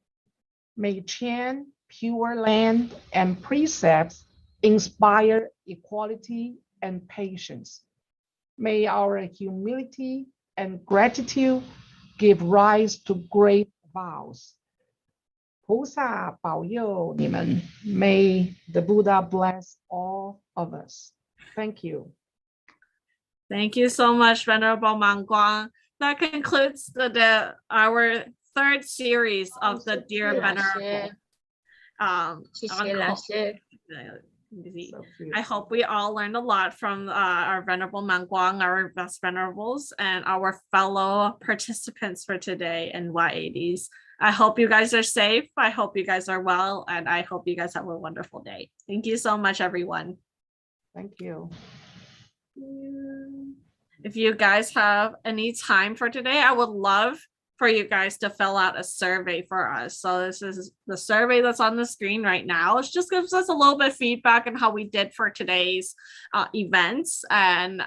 May chant pure land and precepts inspire equality and patience. May our humility and gratitude give rise to great vows. 菩萨保佑你们. May the Buddha bless all of us. Thank you. Thank you so much, Venerable Miangguang. That concludes our third series of the Dear Venerable. I hope we all learned a lot from our Venerable Miangguang, our best venerables, and our fellow participants for today in YADs. I hope you guys are safe. I hope you guys are well, and I hope you guys have a wonderful day. Thank you so much, everyone. Thank you. If you guys have any time for today, I would love for you guys to fill out a survey for us. So this is the survey that's on the screen right now. It just gives us a little bit of feedback on how we did for today's events. And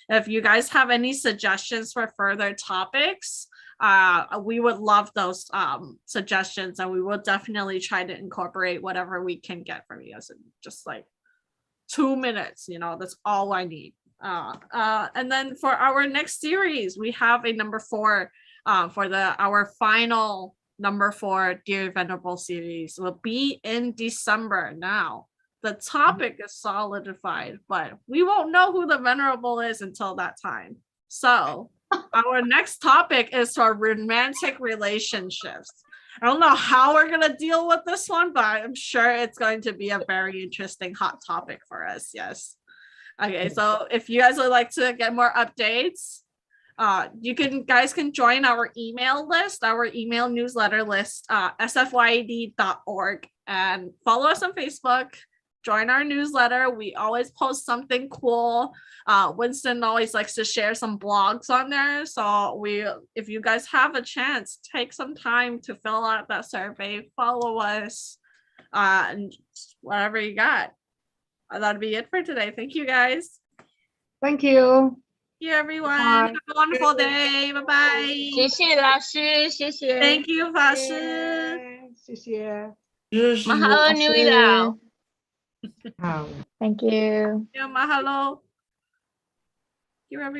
if you guys have any suggestions for further topics, we would love those suggestions, and we will definitely try to incorporate whatever we can get from you guys in just like 2 minutes, that's all I need. And then for our next series, we have a number 4 for our final number 4 Dear Venerable series will be in December. Now, the topic is solidified, but we won't know who the Venerable is until that time. So our next topic is for romantic relationships. I don't know how we're going to deal with this one, but I'm sure it's going to be a very interesting hot topic for us. Yes. Okay, so if you guys would like to get more updates, guys can join our email list, our email newsletter list, sfyad.org, and follow us on Facebook. Join our newsletter. We always post something cool. Winston always likes to share some blogs on there. So if you guys have a chance, take some time to fill out that survey, follow us, and whatever you got. That'll be it for today. Thank you, guys. Thank you. Thank you, everyone. Bye. Have a wonderful day. Bye-bye. 谢谢老师，谢谢。 Thank you, 法师。谢谢。 Mahalo nui lao. 好。 Thank you. Yeah, mahalo. Thank you, everyone.